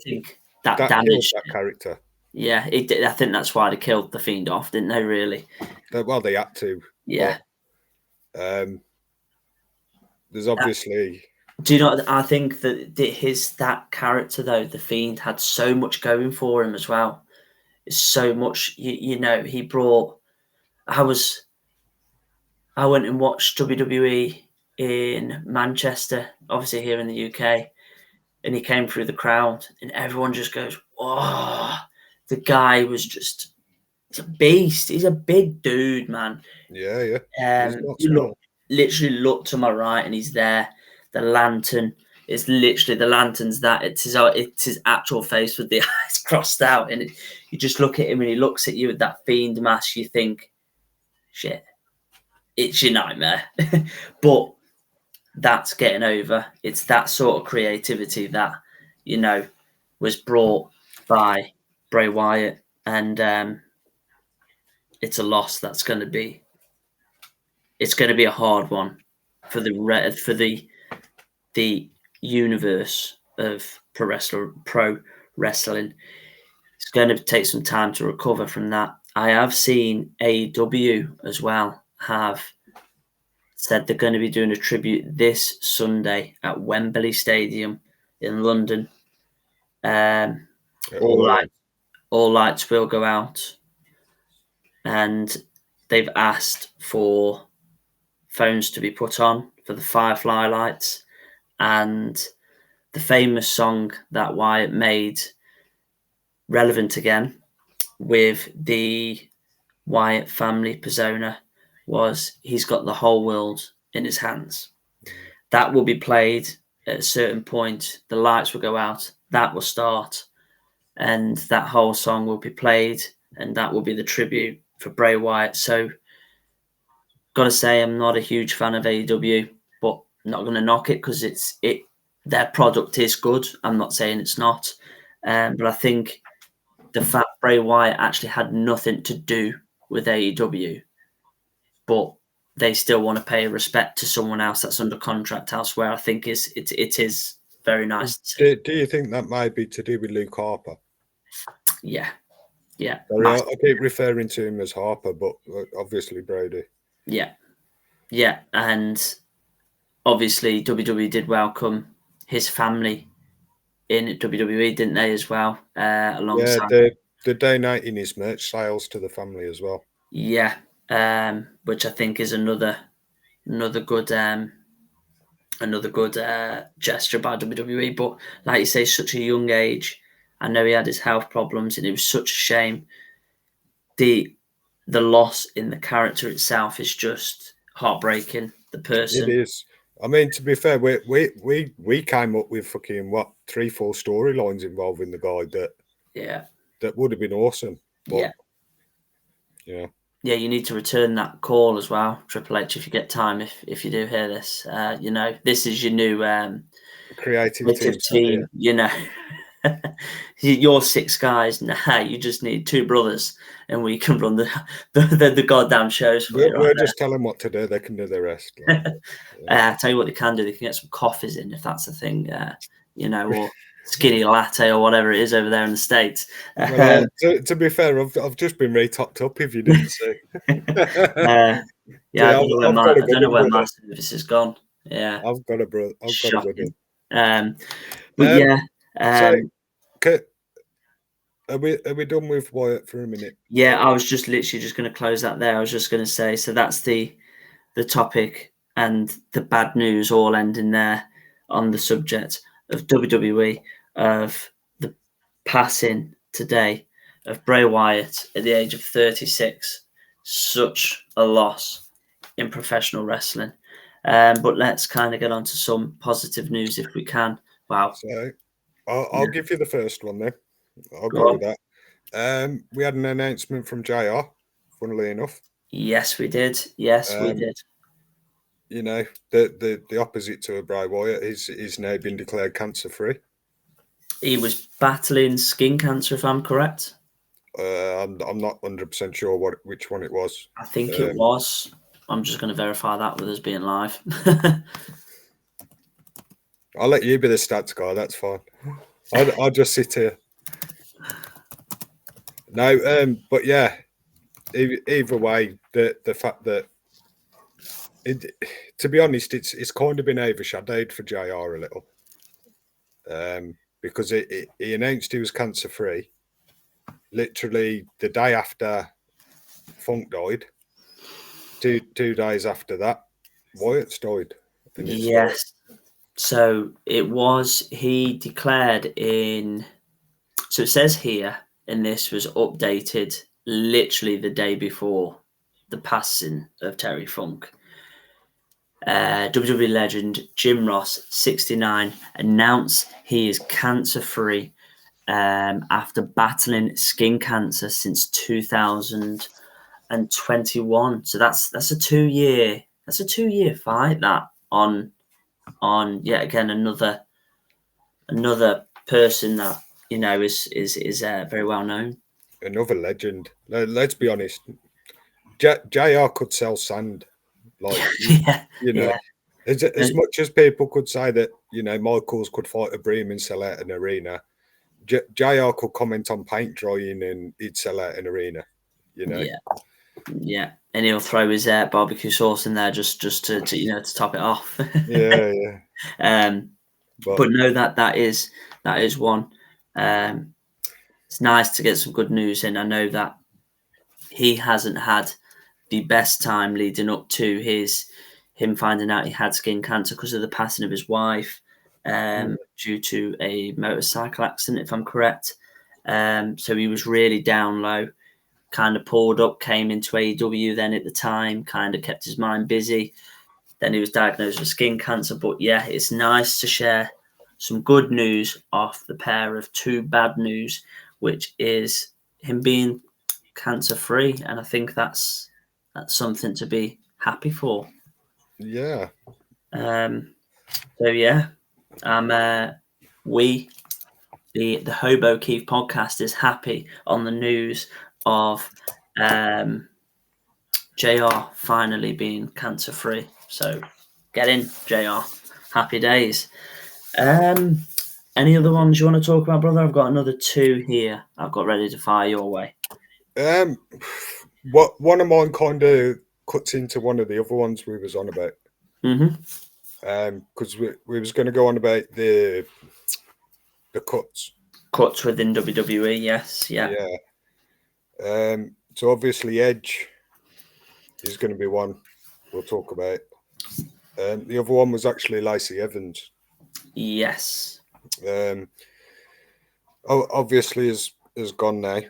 think that damaged that character. Yeah, it did. I think that's why they killed the Fiend off, didn't they? Really? Well, they had to. Yeah. But, there's obviously. Do you know? I think that that character though, the Fiend, had so much going for him as well. It's so much. He brought. I went and watched WWE in Manchester, obviously here in the UK, and he came through the crowd, and everyone just goes, "Oh!" The guy was just. He's a beast. He's a big dude, man. Yeah. Literally look to my right, and he's there. The lantern is literally the lantern's that it's his actual face with the eyes crossed out, and you just look at him, and he looks at you with that Fiend mask. You think, shit, it's your nightmare. But that's getting over. It's that sort of creativity that was brought by Bray Wyatt, and it's a loss that's going to be. It's going to be a hard one for the universe of pro wrestling. It's going to take some time to recover from that. I have seen AEW as well have said they're going to be doing a tribute this Sunday at Wembley Stadium in London. All lights will go out, and they've asked for phones to be put on for the Firefly lights, and the famous song that Wyatt made relevant again with the Wyatt family persona was "He's got the whole world in his hands." That will be played at a certain point. The lights will go out. That will start, and that whole song will be played, and that will be the tribute for Bray Wyatt. So, gotta say, I'm not a huge fan of AEW, but I'm not going to knock it because their product is good. I'm not saying it's not, but I think the fact Bray Wyatt actually had nothing to do with AEW, but they still want to pay respect to someone else that's under contract elsewhere. I think it is very nice. Do you think that might be to do with Luke Harper? Yeah. Sorry, I keep referring to him as Harper, but obviously Brody. Yeah, and obviously WWE did welcome his family in WWE, didn't they, as well? Alongside, they're donating his merch sales to the family as well. Yeah, which I think is another good gesture by WWE. But like you say, such a young age. I know he had his health problems, and it was such a shame. The loss in the character itself is just heartbreaking. The person. It is. I mean, to be fair, we came up with fucking 3-4 storylines involving the guy that would have been awesome. But, yeah. yeah, you need to return that call as well, Triple H, if you get time. If you do hear this, you know, this is your new creative team. You know, you're 6 guys. Nah, you just need 2 brothers, and we can run the goddamn shows for you. We'll just tell them what to do. They can do the rest. Like, I'll tell you what they can do. They can get some coffees in if that's a thing, you know, or skinny latte or whatever it is over there in the States. Well, to be fair, I've just been re-topped up, if you didn't see. Yeah, I don't know where my service has gone. Yeah, I've got a brother. But yeah. Are we done with Wyatt for a minute? Yeah, I was just literally just going to close that there. I was just going to say, so that's the topic and the bad news all ending there on the subject of WWE, of the passing today of Bray Wyatt at the age of 36. Such a loss in professional wrestling. But let's kind of get on to some positive news if we can. Wow. So I'll give you the first one then. I'll go with that. We had an announcement from JR, funnily enough. Yes, we did. We did. You know, the opposite to a Bray Wyatt is now been declared cancer-free. He was battling skin cancer, if I'm correct. I'm not 100% sure which one it was. I think it was. I'm just going to verify that with us being live. I'll let you be the stats guy. That's fine. I'll just sit here. No, but yeah. Either way, the fact that to be honest, it's kind of been overshadowed for JR a little, because he announced he was cancer free. Literally the day after Funk died, two days after that, Wyatt's died. Yes. So he declared in. So it says here, and this was updated literally the day before the passing of Terry Funk. WWE legend Jim Ross, 69, announced he is cancer-free after battling skin cancer since 2021. So that's a 2-year fight that on yet again another person that you know is very well known. Another legend. Let's be honest. JR could sell sand. Like, you know, as much as people could say that, you know, Michaels could fight a Bream and sell out an arena, JR could comment on paint drying and he'd sell out an arena, you know. Yeah. And he'll throw his barbecue sauce in there just to you know, to top it off. Yeah. But no, that is one. It's nice to get some good news in. I know that he hasn't had the best time leading up to him finding out he had skin cancer because of the passing of his wife due to a motorcycle accident, if I'm correct. So he was really down low, kind of pulled up, came into AEW then at the time, kind of kept his mind busy. Then he was diagnosed with skin cancer. But yeah, it's nice to share some good news off the pair of 2 bad news, which is him being cancer-free. And I think that's something to be happy for. Yeah. So yeah, the HOBOKEEF Podcast is happy on the news of JR finally being cancer-free. So get in, JR. Happy days. Any other ones you want to talk about, brother? I've got another 2 here. I've got ready to fire your way. One of mine kind of cuts into one of the other ones we was on about. Because we was going to go on about the cuts within WWE. Yes, yeah. So obviously Edge is going to be one we'll talk about. The other one was actually Lacey Evans. Yes. Obviously is gone now.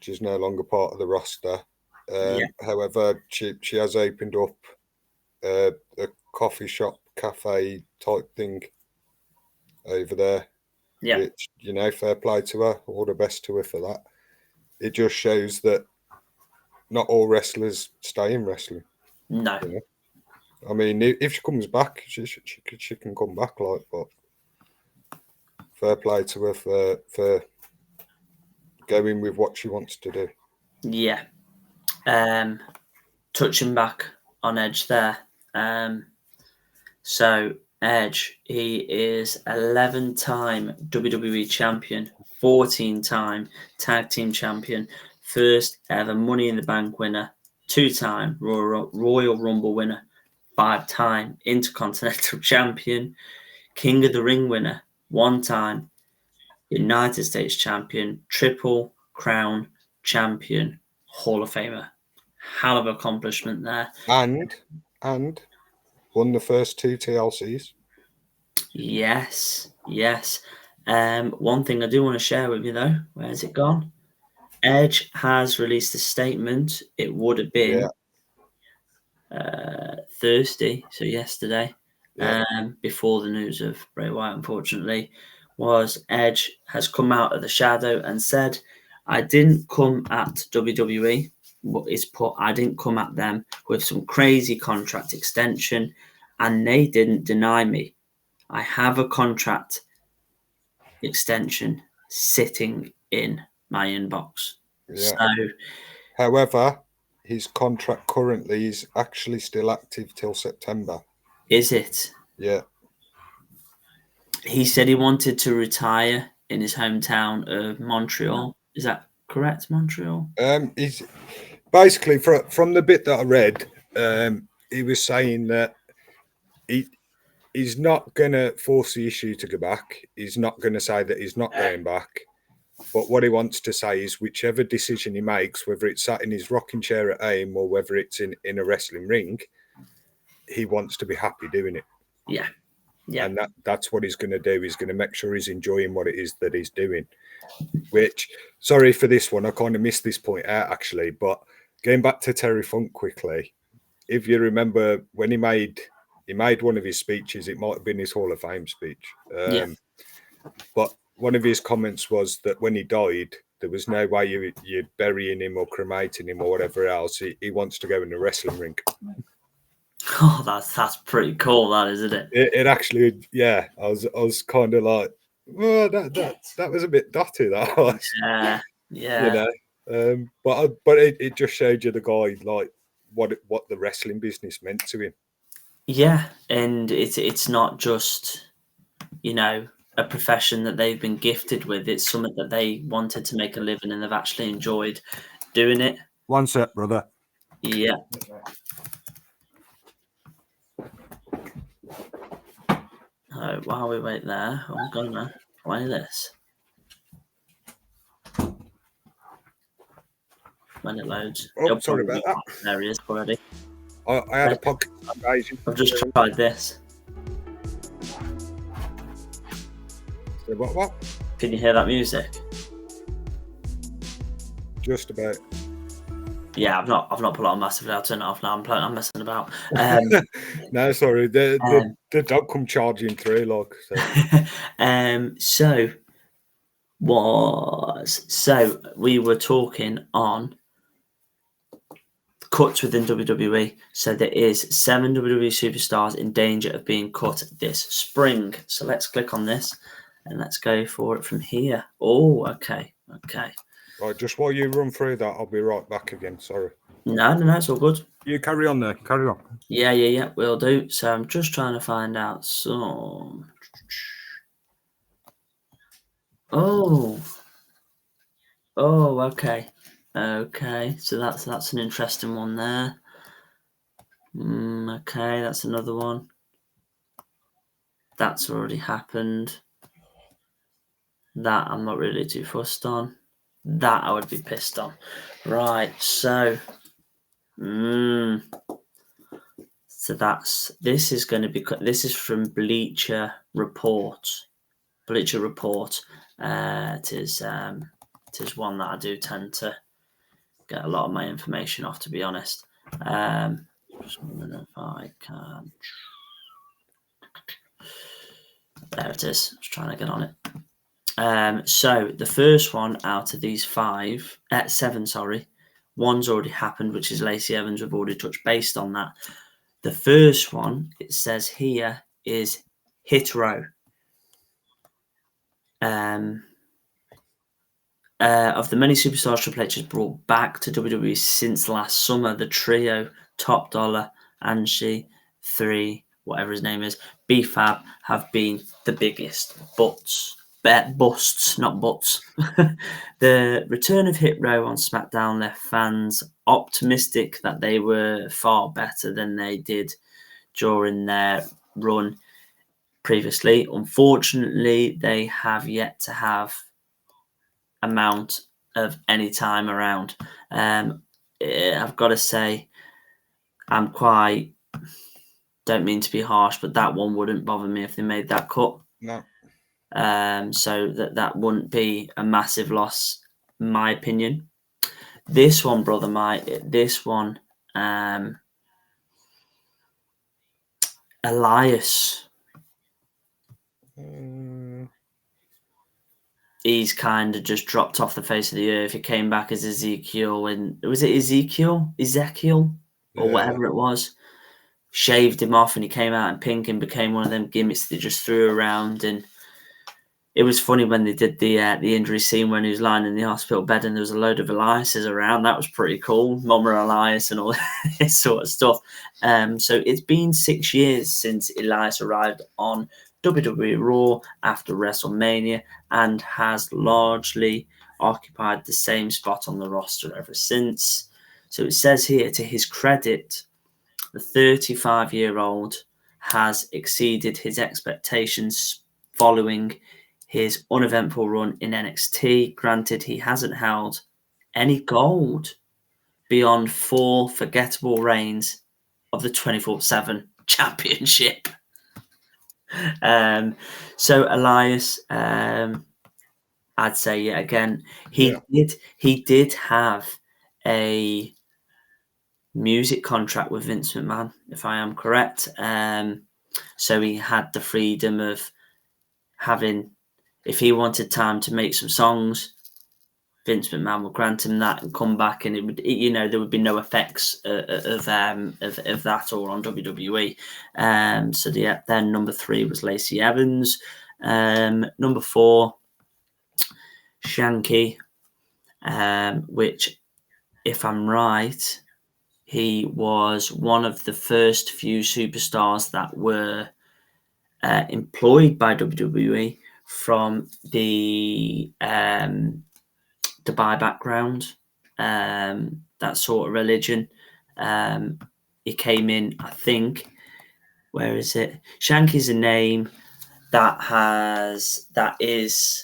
She's no longer part of the roster. However, she has opened up a coffee shop, cafe type thing over there. Yeah. Which, you know, fair play to her. All the best to her for that. It just shows that not all wrestlers stay in wrestling. No. You know? I mean, if she comes back, she can come back. Like, but fair play to her for going with what she wants to do. Yeah. Touching back on Edge there. So Edge, he is 11-time WWE champion, 14-time tag team champion, first ever Money in the Bank winner, 2-time Royal Rumble winner, 5-time Intercontinental champion, King of the Ring winner, 1-time United States champion, Triple Crown champion, Hall of Famer. Hell of accomplishment there. And won the first 2 TLCs. Yes. One thing I do want to share with you though, where's it gone? Edge has released a statement. It would have been Thursday, so yesterday, before the news of Bray Wyatt, unfortunately, was Edge has come out of the shadow and said, I didn't come at WWE, but it's put, I didn't come at them with some crazy contract extension, and they didn't deny me. I have a contract extension sitting in my inbox. Yeah. So, however, his contract currently is actually still active till September. Is it? Yeah. He said he wanted to retire in his hometown of Montreal. Is that correct, Montreal? He's basically from the bit that I read, he was saying that he's not going to force the issue to go back. He's not going to say that he's not going back. But what he wants to say is whichever decision he makes, whether it's sat in his rocking chair at home or whether it's in a wrestling ring, he wants to be happy doing it. Yeah. And that's what he's going to do. He's going to make sure he's enjoying what it is that he's doing. Which, sorry for this one, I kind of missed this point out actually. But going back to Terry Funk quickly, if you remember when he made one of his speeches, it might have been his Hall of Fame speech. But one of his comments was that when he died, there was no way you're burying him or cremating him or whatever else. He wants to go in the wrestling ring. Oh, that's pretty cool, that, isn't it? It actually, yeah. I was kind of like, well, that was a bit dotty. That was. Yeah. You know, but it just showed you the guy, like what the wrestling business meant to him. Yeah, and it's not just, a profession that they've been gifted with. It's something that they wanted to make a living and they've actually enjoyed doing it. One sec, brother. Yeah. Oh, while we wait there, I'm gonna play this. When it loads. Oh, sorry about that. There he is already. I had a pocket. I've just tried this. What? Can you hear that music? Just about. Yeah, I've not put it on massively. I'll turn it off now. I'm messing about. No, sorry. The dog come charging through, like. So we were talking on cuts within WWE. So there is 7 WWE superstars in danger of being cut this spring. So let's click on this and let's go for it from here. Oh, okay. Right, just while you run through that, I'll be right back again. Sorry. No, it's all good. You carry on there. Carry on. Yeah, will do. So I'm just trying to find out some. Oh, okay. So that's an interesting one there. Okay, that's another one. That's already happened. That I'm not really too fussed on. That I would be pissed on. Right, so so this is from Bleacher Report. It is one that I do tend to get a lot of my information off, to be honest. Just wondering if I can. There it is. I was trying to get on it. So the first one out of these 7, One's already happened, which is Lacey Evans. We've already touched based on that. The first one, it says here, is Hit Row. Of the many superstars Triple H has brought back to WWE since last summer, the trio, Top Dollar, Anshi, 3, whatever his name is, B-Fab, have been the biggest busts, not butts. The return of Hit Row on SmackDown left fans optimistic that they were far better than they did during their run previously. Unfortunately, they have yet to have amount of any time around. I've got to say, don't mean to be harsh, but that one wouldn't bother me if they made that cut. No. So that wouldn't be a massive loss, in my opinion. This one, brother Mike, Elias. He's kind of just dropped off the face of the earth. He came back as Ezekiel, and was it Ezekiel, or whatever it was? Shaved him off, and he came out in pink and became one of them gimmicks they just threw around. And it was funny when they did the injury scene when he was lying in the hospital bed, and there was a load of Eliases around. That was pretty cool, Mama Elias and all this sort of stuff. So it's been 6 years since Elias arrived on WWE Raw after WrestleMania and has largely occupied the same spot on the roster ever since. So it says here, to his credit, the 35-year-old has exceeded his expectations following his uneventful run in NXT. Granted, he hasn't held any gold beyond 4 forgettable reigns of the 24/7 championship. So Elias, I'd say yet again, he did have a music contract with Vince McMahon, if I am correct. So he had the freedom of having, if he wanted time to make some songs, Vince McMahon would grant him that and come back, and there would be no effects of that or on WWE. So then number 3 was Lacey Evans. Number 4, Shanky, which, if I'm right, he was one of the first few superstars that were employed by WWE from the Dubai background, that sort of religion. He came in, I think, where is it? Shanky's a name that is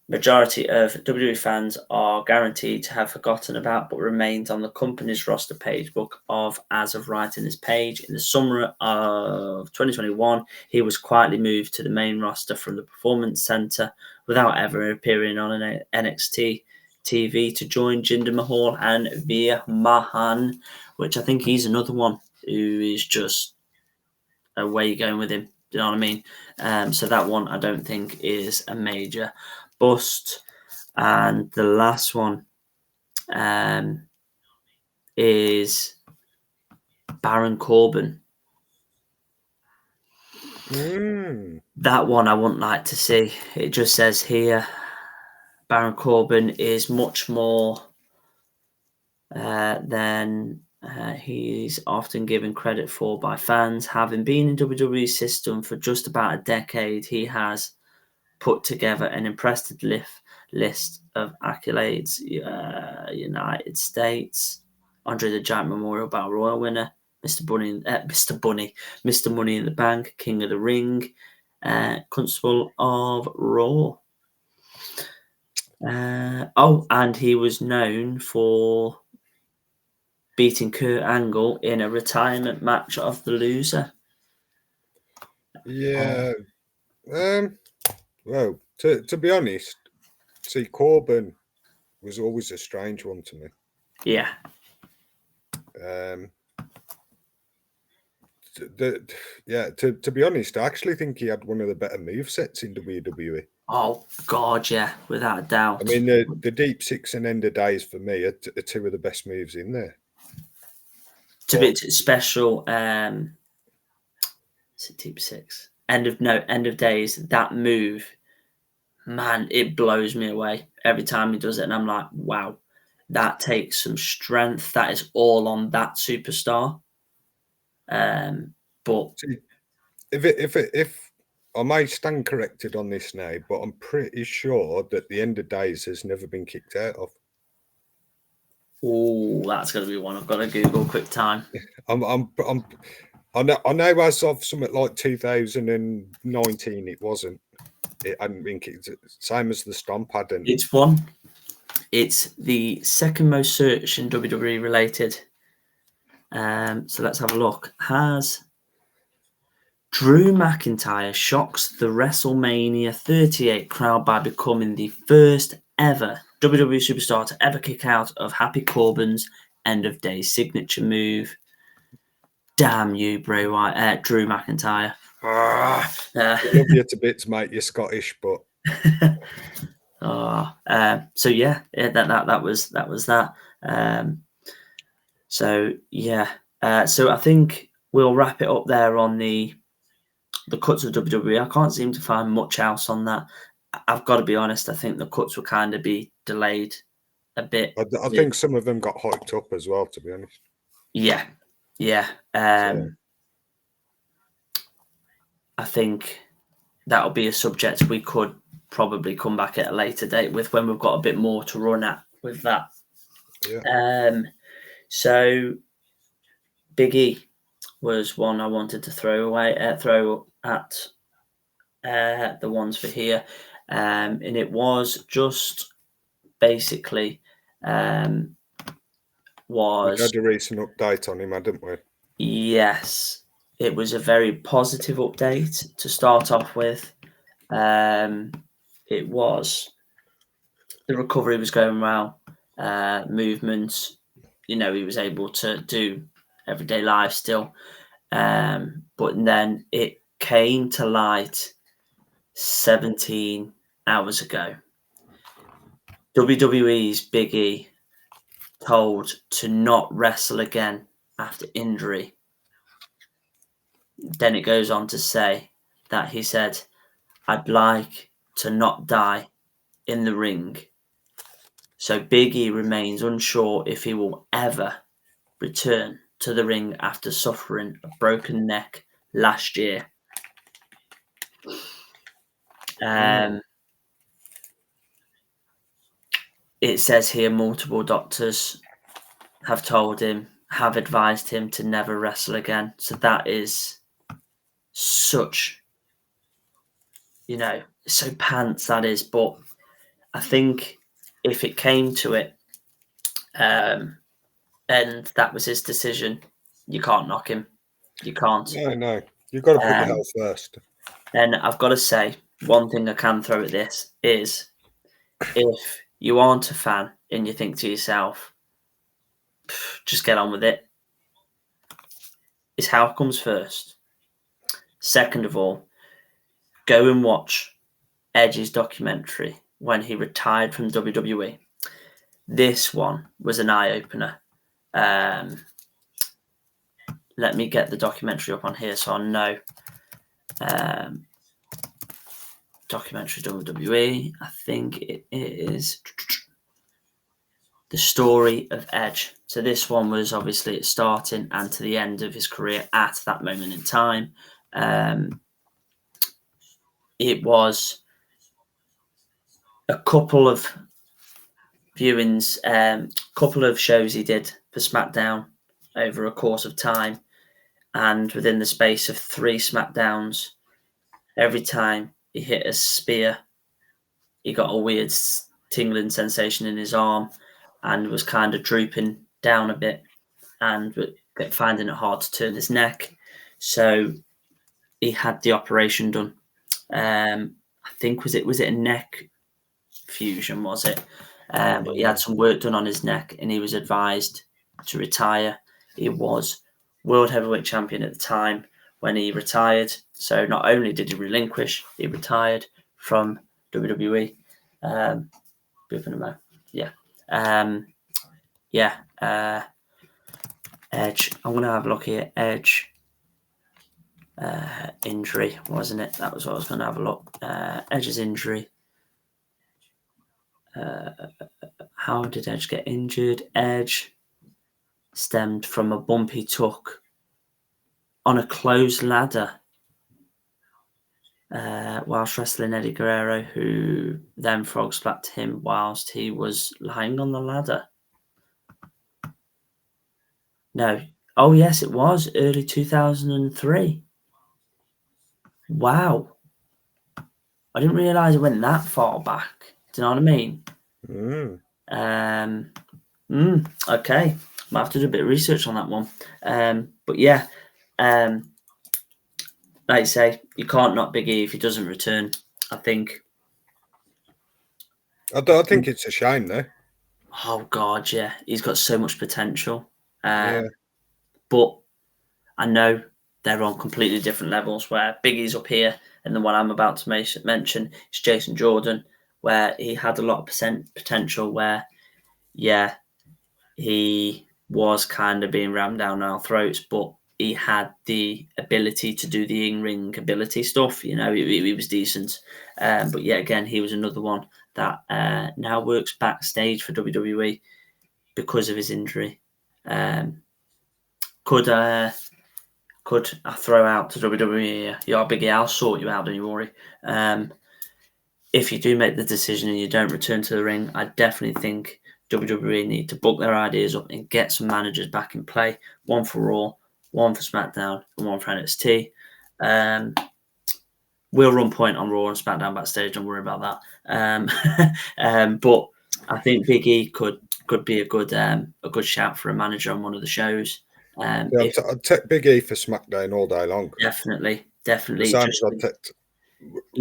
majority of WWE fans are guaranteed to have forgotten about, but remains on the company's roster page book as of writing this page. In the summer of 2021, he was quietly moved to the main roster from the Performance Center without ever appearing on an NXT TV to join Jinder Mahal and Veer Mahan, which I think he's another one who is just where you going with him. Do you know what I mean? So that one I don't think is a major bust. And the last one is Baron Corbin. That one I wouldn't like to see. It just says here, Baron Corbin is much more than he's often given credit for by fans. Having been in WWE's system for just about a decade, he has put together an impressive list of accolades. United States, Andre the Giant Memorial Battle Royal winner, Mr. Money in the Bank, King of the Ring, Constable of Raw. And he was known for beating Kurt Angle in a retirement match of the loser. Yeah. Well, to be honest, see, Corbin was always a strange one to me. Yeah. To be honest, I actually think he had one of the better movesets in WWE. Oh God, yeah, without a doubt. I mean, the deep six and end of days for me are two of the best moves in there. It's a bit special. It's a deep six. End of days. That move, man, it blows me away every time he does it, and I'm like, wow, that takes some strength. That is all on that superstar. But If I may stand corrected on this now, but I'm pretty sure that the end of days has never been kicked out of. oh, that's going to be one I've got to Google quick time. I know as of something like 2019, it wasn't. It hadn't been kicked. Same as the Stomp hadn't. It's one. It's the second most searched in WWE related. So let's have a look. Has Drew McIntyre shocks the WrestleMania 38 crowd by becoming the first ever WWE superstar to ever kick out of Happy Corbin's end of day signature move. Damn you, Drew McIntyre. I love you to bits, mate. You're Scottish, but so yeah, that was that. So yeah, so I think we'll wrap it up there on the cuts of WWE. I can't seem to find much else on that. I've got to be honest. I think the cuts will kind of be delayed a bit. I think some of them got hyped up as well, to be honest. Yeah. I think that'll be a subject we could probably come back at a later date with when we've got a bit more to run at with that. Yeah. So Big E was one I wanted to throw at the ones for here, and it was just basically We had a recent update on him, hadn't we? Yes, it was a very positive update to start off with. It was the recovery was going well, movements. He was able to do everyday life still, but then it came to light 17 hours ago. WWE's Big E told to not wrestle again after injury. Then it goes on to say that he said, "I'd like to not die in the ring." So Big E remains unsure if he will ever return to the ring after suffering a broken neck last year. It says here multiple doctors have advised him to never wrestle again. So that is such, so pants that is. But I think if it came to it, and that was his decision, you can't knock him. You can't. No. You've got to put your health first. And I've got to say, one thing I can throw at this is if you aren't a fan and you think to yourself, just get on with it, his health comes first. Second of all, go and watch Edge's documentary when he retired from WWE. This one was an eye-opener. Let me get the documentary up on here so I know. Documentary WWE, I think it is The Story of Edge. So this one was obviously at starting and to the end of his career at that moment in time. It was a couple of viewings, couple of shows he did for SmackDown over a course of time, and within the space of 3 SmackDowns, every time he hit a spear, he got a weird tingling sensation in his arm and was kind of drooping down a bit and finding it hard to turn his neck. So he had the operation done. I think was it a neck fusion, was it? But he had some work done on his neck and he was advised to retire. He was World Heavyweight Champion at the time when he retired. So not only did he relinquish, he retired from WWE. Edge. I'm gonna have a look here. Edge. Injury, wasn't it? That was what I was going to have a look. Edge's injury. How did Edge get injured? Edge stemmed from a bump he took on a closed ladder whilst wrestling Eddie Guerrero, who then frog slapped him whilst he was lying on the ladder. No. Oh, yes, it was early 2003. Wow. I didn't realise it went that far back. Do you know what I mean? Okay. Might have to do a bit of research on that one. But yeah, like you say, you can't knock Big E if he doesn't return. I think it's a shame, though. Oh, God, yeah. He's got so much potential. Yeah. But I know they're on completely different levels, where Big E's up here, and the one I'm about to mention is Jason Jordan, where he had a lot of potential, where, yeah, he was kind of being rammed down our throats, but he had the ability to do the in-ring ability stuff. You know, he was decent. But yeah, again, he was another one that now works backstage for WWE because of his injury. Could I throw out to WWE? Yeah, Big E, I'll sort you out, don't you worry. If you do make the decision and you don't return to the ring, I definitely think WWE need to book their ideas up and get some managers back in play. One for Raw, one for SmackDown, and one for NXT. We'll run point on Raw and SmackDown backstage. Don't worry about that. But I think Big E could be a good shout for a manager on one of the shows. I'd take Big E for SmackDown all day long. Definitely.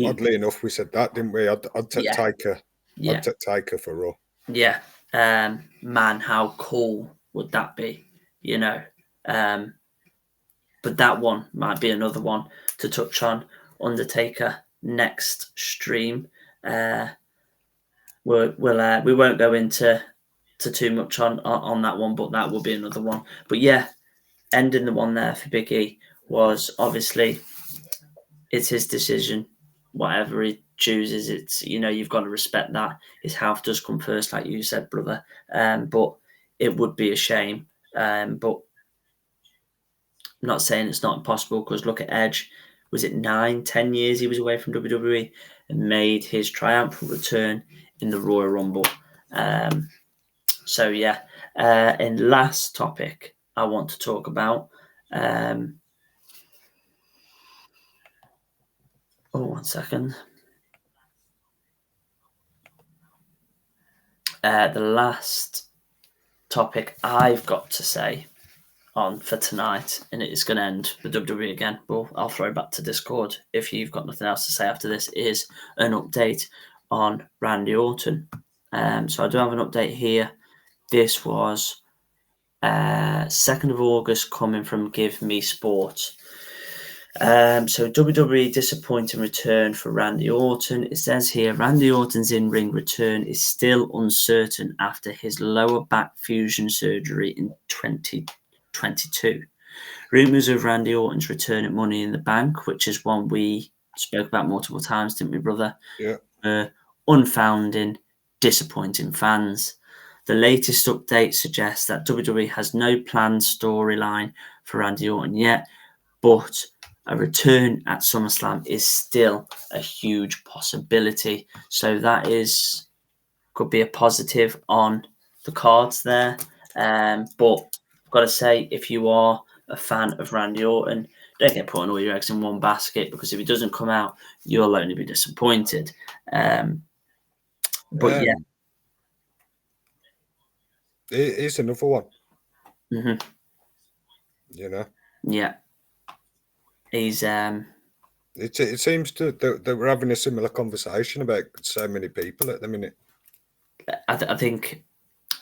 Oddly enough, we said that, didn't we? I'd take Taker. Yeah. I'd take Taker for Raw. Yeah. Man, how cool would that be? You know. But that one might be another one to touch on. Undertaker next stream. We won't go into too much on that one, but that will be another one. But yeah, ending the one there for Big E was obviously it's his decision. Whatever he chooses, it's, you know, you've got to respect that. His health does come first, like you said, brother. But it would be a shame. But I'm not saying it's not impossible, because look at Edge. Was it 9-10 years he was away from WWE and made his triumphant return in the Royal Rumble? So yeah. And last topic I want to talk about. One second. The last topic I've got to say on for tonight, and it's going to end with WWE again. Well, I'll throw back to Discord if you've got nothing else to say after this, is an update on Randy Orton. So I do have an update here. This was 2nd of August coming from Give Me Sport. So WWE disappointing return for Randy Orton. It says here, Randy Orton's in-ring return is still uncertain after his lower back fusion surgery in 2022. Rumours of Randy Orton's return at Money in the Bank, which is one we spoke about multiple times, didn't we, brother? Yeah. Unfounding, disappointing fans. The latest update suggests that WWE has no planned storyline for Randy Orton yet, but a return at SummerSlam is still a huge possibility. So that could be a positive on the cards there. But I've got to say, if you are a fan of Randy Orton, don't get putting all your eggs in one basket, because if he doesn't come out, you'll only be disappointed. But yeah. It's another one. Mm-hmm. You know? Yeah. He's it seems that we're having a similar conversation about so many people at the minute. I think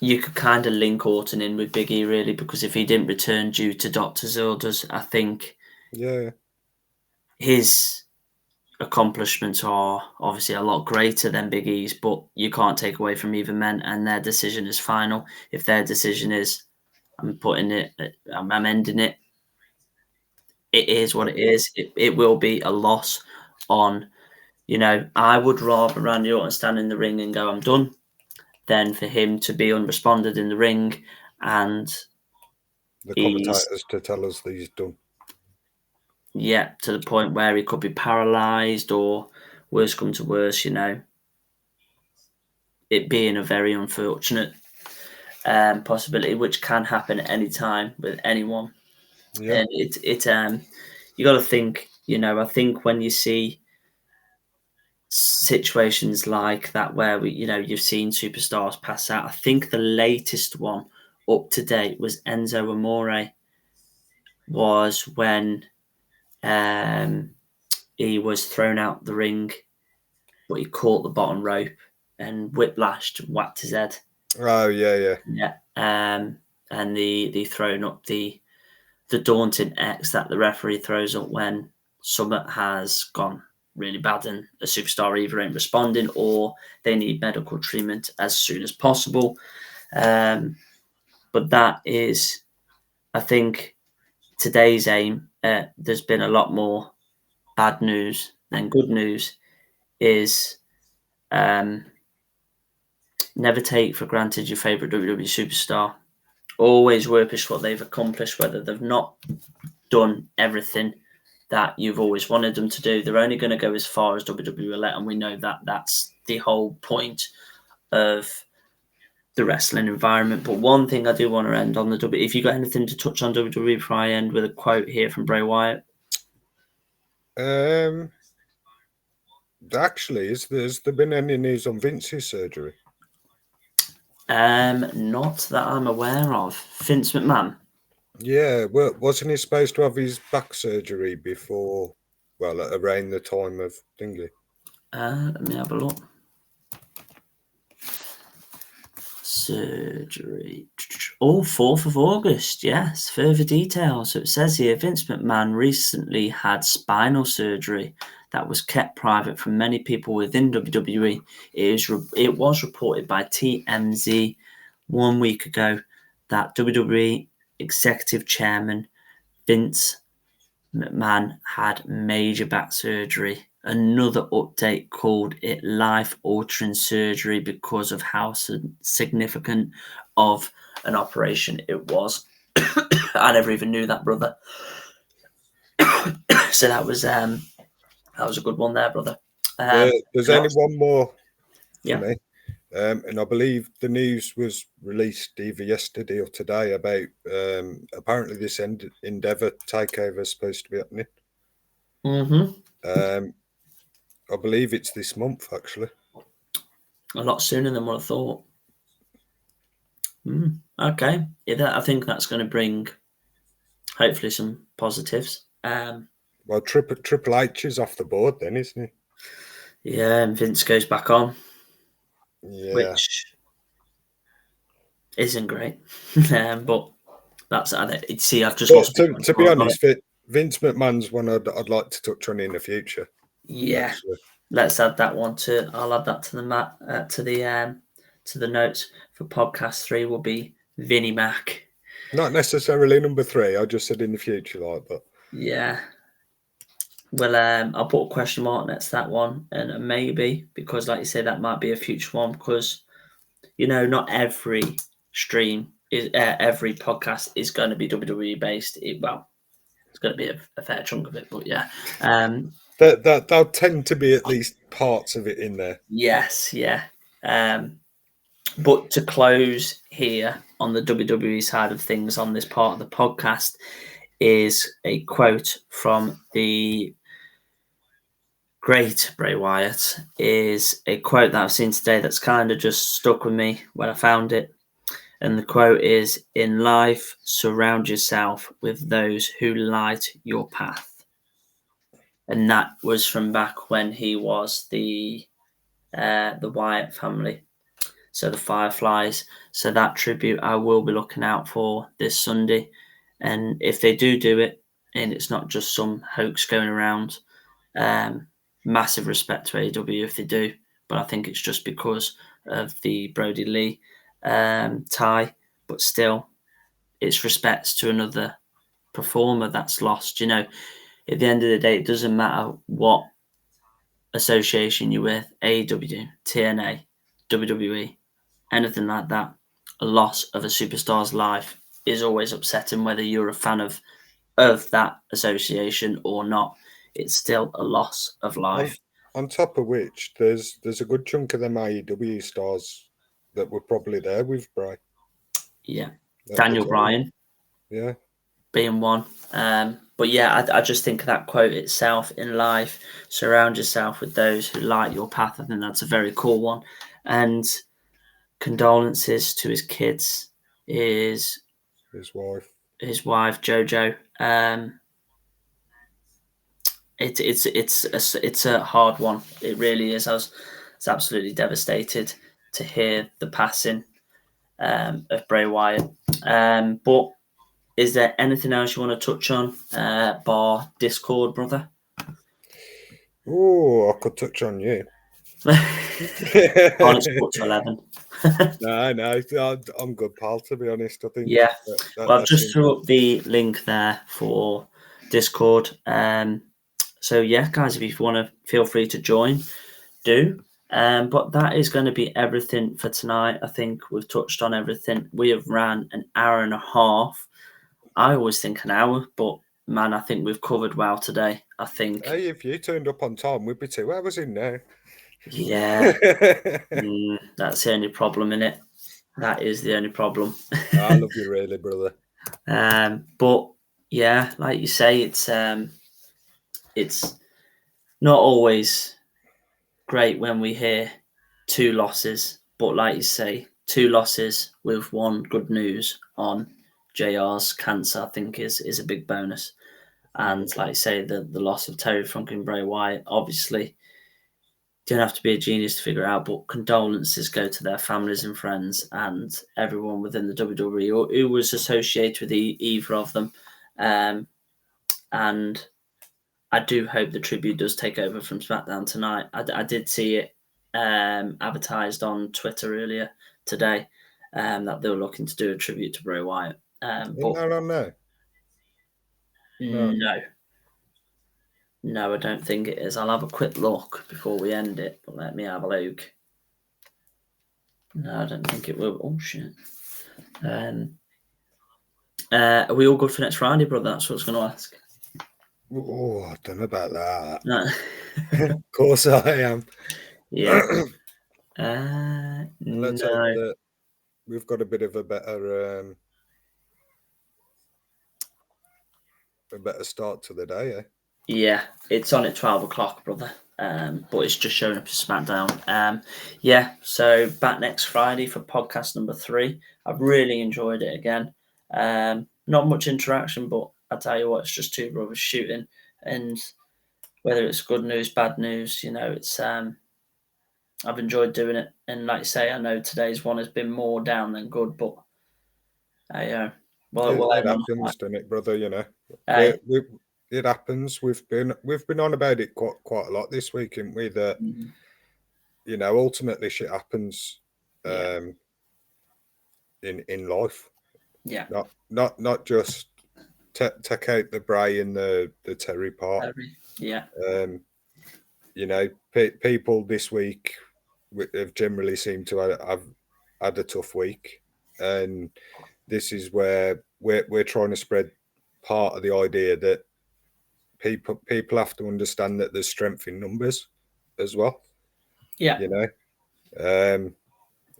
you could kind of link Orton in with Big E, really, because if he didn't return due to doctor's orders, I think his accomplishments are obviously a lot greater than Big E's, but you can't take away from either men, and their decision is final. If their decision is, I'm ending it, it is what it is. It will be a loss on, I would rather Randy Orton stand in the ring and go, I'm done, than for him to be unresponded in the ring and the commentators to tell us that he's done. Yeah, to the point where he could be paralysed, or worse come to worse, it being a very unfortunate possibility, which can happen at any time with anyone. Yeah. And you got to think, I think when you see situations like that where you've seen superstars pass out, I think the latest one up to date was Enzo Amore, was when he was thrown out the ring, but he caught the bottom rope and whiplashed, whacked his head. Oh yeah. And the thrown up the daunting X that the referee throws up when something has gone really bad and a superstar either ain't responding or they need medical treatment as soon as possible. But that is, I think, today's aim. There's been a lot more bad news than good news. Is never take for granted your favourite WWE superstar. Always work what they've accomplished, whether they've not done everything that you've always wanted them to do. They're only going to go as far as WWE will let, and we know that that's the whole point of the wrestling environment. But one thing I do want to end on the WWE. If you got anything to touch on WWE before I end with a quote here from Bray Wyatt? Actually, has there been any news on Vince's surgery? Not that I'm aware of. Vince McMahon? Yeah, well, wasn't he supposed to have his back surgery before, around the time of thingy? Let me have a look. Surgery. 4th of August, yes. Further details. So it says here, Vince McMahon recently had spinal surgery that was kept private from many people within WWE. It was reported by TMZ 1 week ago that WWE Executive Chairman Vince McMahon had major back surgery. Another update called it life-altering surgery because of how significant of an operation it was. I never even knew that, brother. So that was a good one there, brother. There's only one more for me. And I believe the news was released either yesterday or today about apparently this Endeavour takeover is supposed to be happening. Mm-hmm. I believe it's this month, actually. A lot sooner than what I thought. Okay. I think that's going to bring, hopefully, some positives. Well, Triple H is off the board then, isn't he? Yeah, and Vince goes back on. Yeah. Which isn't great. But that's it. See, I've just lost. To be honest, Vince McMahon's one I'd like to touch on in the future. Yeah. Actually. Let's add that one to. I'll add that to the notes for podcast 3. Will be Vinnie Mac. Not necessarily number 3. I just said in the future, but yeah. Well, I'll put a question mark next to that one, and maybe because, like you say, that might be a future one because not every stream is every podcast is going to be WWE based. It's going to be a fair chunk of it, but yeah. There'll tend to be at least parts of it in there. Yes, yeah. But to close here on the WWE side of things on this part of the podcast is a quote from the great Bray Wyatt. Is a quote that I've seen today that's kind of just stuck with me when I found it. And the quote is, "In life, surround yourself with those who light your path." And that was from back when he was the Wyatt family, so the Fireflies. So that tribute I will be looking out for this Sunday. And if they do it, and it's not just some hoax going around, massive respect to AEW if they do, but I think it's just because of the Brody Lee tie. But still, it's respects to another performer that's lost. You know, at the end of the day, it doesn't matter what association you're with, AEW, TNA, WWE, anything like that. A loss of a superstar's life is always upsetting, whether you're a fan of that association or not. It's still a loss of life. On top of which, there's a good chunk of them AEW stars that were probably there with Bray. Yeah, Daniel Bryan. Yeah, being one. But yeah, I just think of that quote itself in life. Surround yourself with those who light your path. I think that's a very cool one. And condolences to his kids, his wife Jojo. It's a hard one. It really is. I was absolutely devastated to hear the passing of Bray Wyatt. But is there anything else you want to touch on, bar Discord, brother? Oh, I could touch on you. Honest, put to 11. No, I'm good, pal. To be honest, I think. Yeah. Well, I've just threw up the link there for Discord. So yeah, guys, if you want to, feel free to join. Do. But that is going to be everything for tonight. I think we've touched on everything. We have ran an hour and a half. I always think an hour, but man, I think we've covered well today. I think. Hey, if you turned up on time, we'd be 2 hours in now. Yeah. That's the only problem, innit? That is the only problem. I love you really, brother. But yeah, like you say, it's not always great when we hear 2 losses, but like you say, 2 losses with 1 good news on JR's cancer, I think is a big bonus. And like you say, the loss of Terry Funk and Bray Wyatt, obviously, don't have to be a genius to figure out, but condolences go to their families and friends and everyone within the WWE who was associated with either of them. And I do hope the tribute does take over from SmackDown tonight. I did see it advertised on Twitter earlier today that they were looking to do a tribute to Bray Wyatt. But No. No, I don't think it is. I'll have a quick look before we end it, but let me have a look. No, I don't think it will. Oh, shit. Are we all good for next Friday, brother? That's what I was going to ask. Oh, I don't know about that. No. Of course I am. Yeah. Let's hope that we've got a bit of a better start to the day, eh? Yeah, it's on at 12 o'clock, brother. But it's just showing up as SmackDown. Yeah, so back next Friday for podcast number 3. I've really enjoyed it again. Not much interaction, but I tell you what, it's just 2 brothers shooting, and whether it's good news, bad news, you know, it's I've enjoyed doing it. And like you say, I know today's one has been more down than good, but it happens, doesn't it, brother? You know, it happens. We've been on about it quite a lot this week, haven't we? That you know, ultimately, shit happens in life. Yeah. Not just take out the Bray and the Terry part. Yeah. You know, people this week have generally seemed to have had a tough week, and this is where we're trying to spread part of the idea that people have to understand that there's strength in numbers as well. Yeah. You know,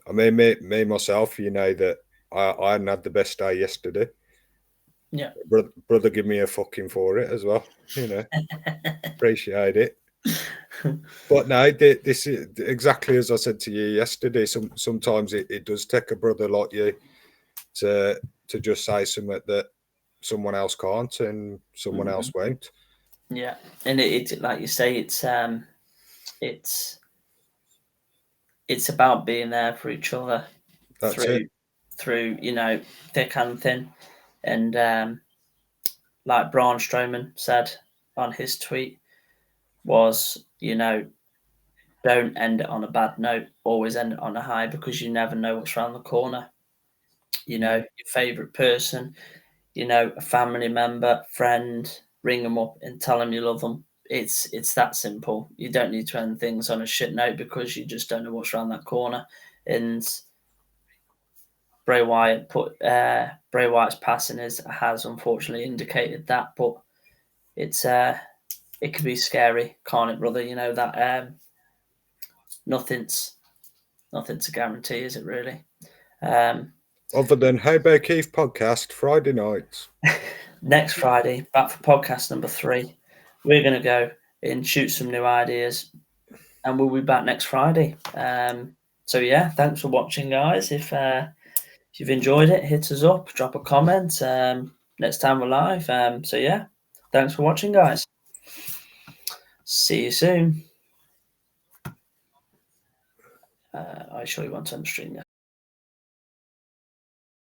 I mean, me myself, you know, that I hadn't had the best day yesterday. Yeah. Brother, give me a fucking for it as well. You know, appreciate it. But no, this is exactly as I said to you yesterday. Sometimes it does take a brother like you to just say something that someone else can't and someone else won't. Yeah, and it like you say, it's about being there for each other. That's it. Through you know, thick and thin, and like Braun Strowman said on his tweet, was you know, don't end it on a bad note. Always end it on a high, because you never know what's around the corner. You know, your favourite person, you know, a family member, friend, ring them up and tell them you love them. It's that simple. You don't need to end things on a shit note, because you just don't know what's around that corner. And Bray Wyatt's passing has unfortunately indicated that, but it's it can be scary, can't it, brother? You know that nothing's a guarantee, is it really? Other than HOBOKEEF Podcast Friday nights. Next Friday, back for podcast number 3. We're going to go and shoot some new ideas, and we'll be back next Friday. So yeah, thanks for watching, guys. If you've enjoyed it, hit us up, drop a comment. Next time we're live. So yeah, thanks for watching, guys. See you soon. I sure you want to stream, yeah.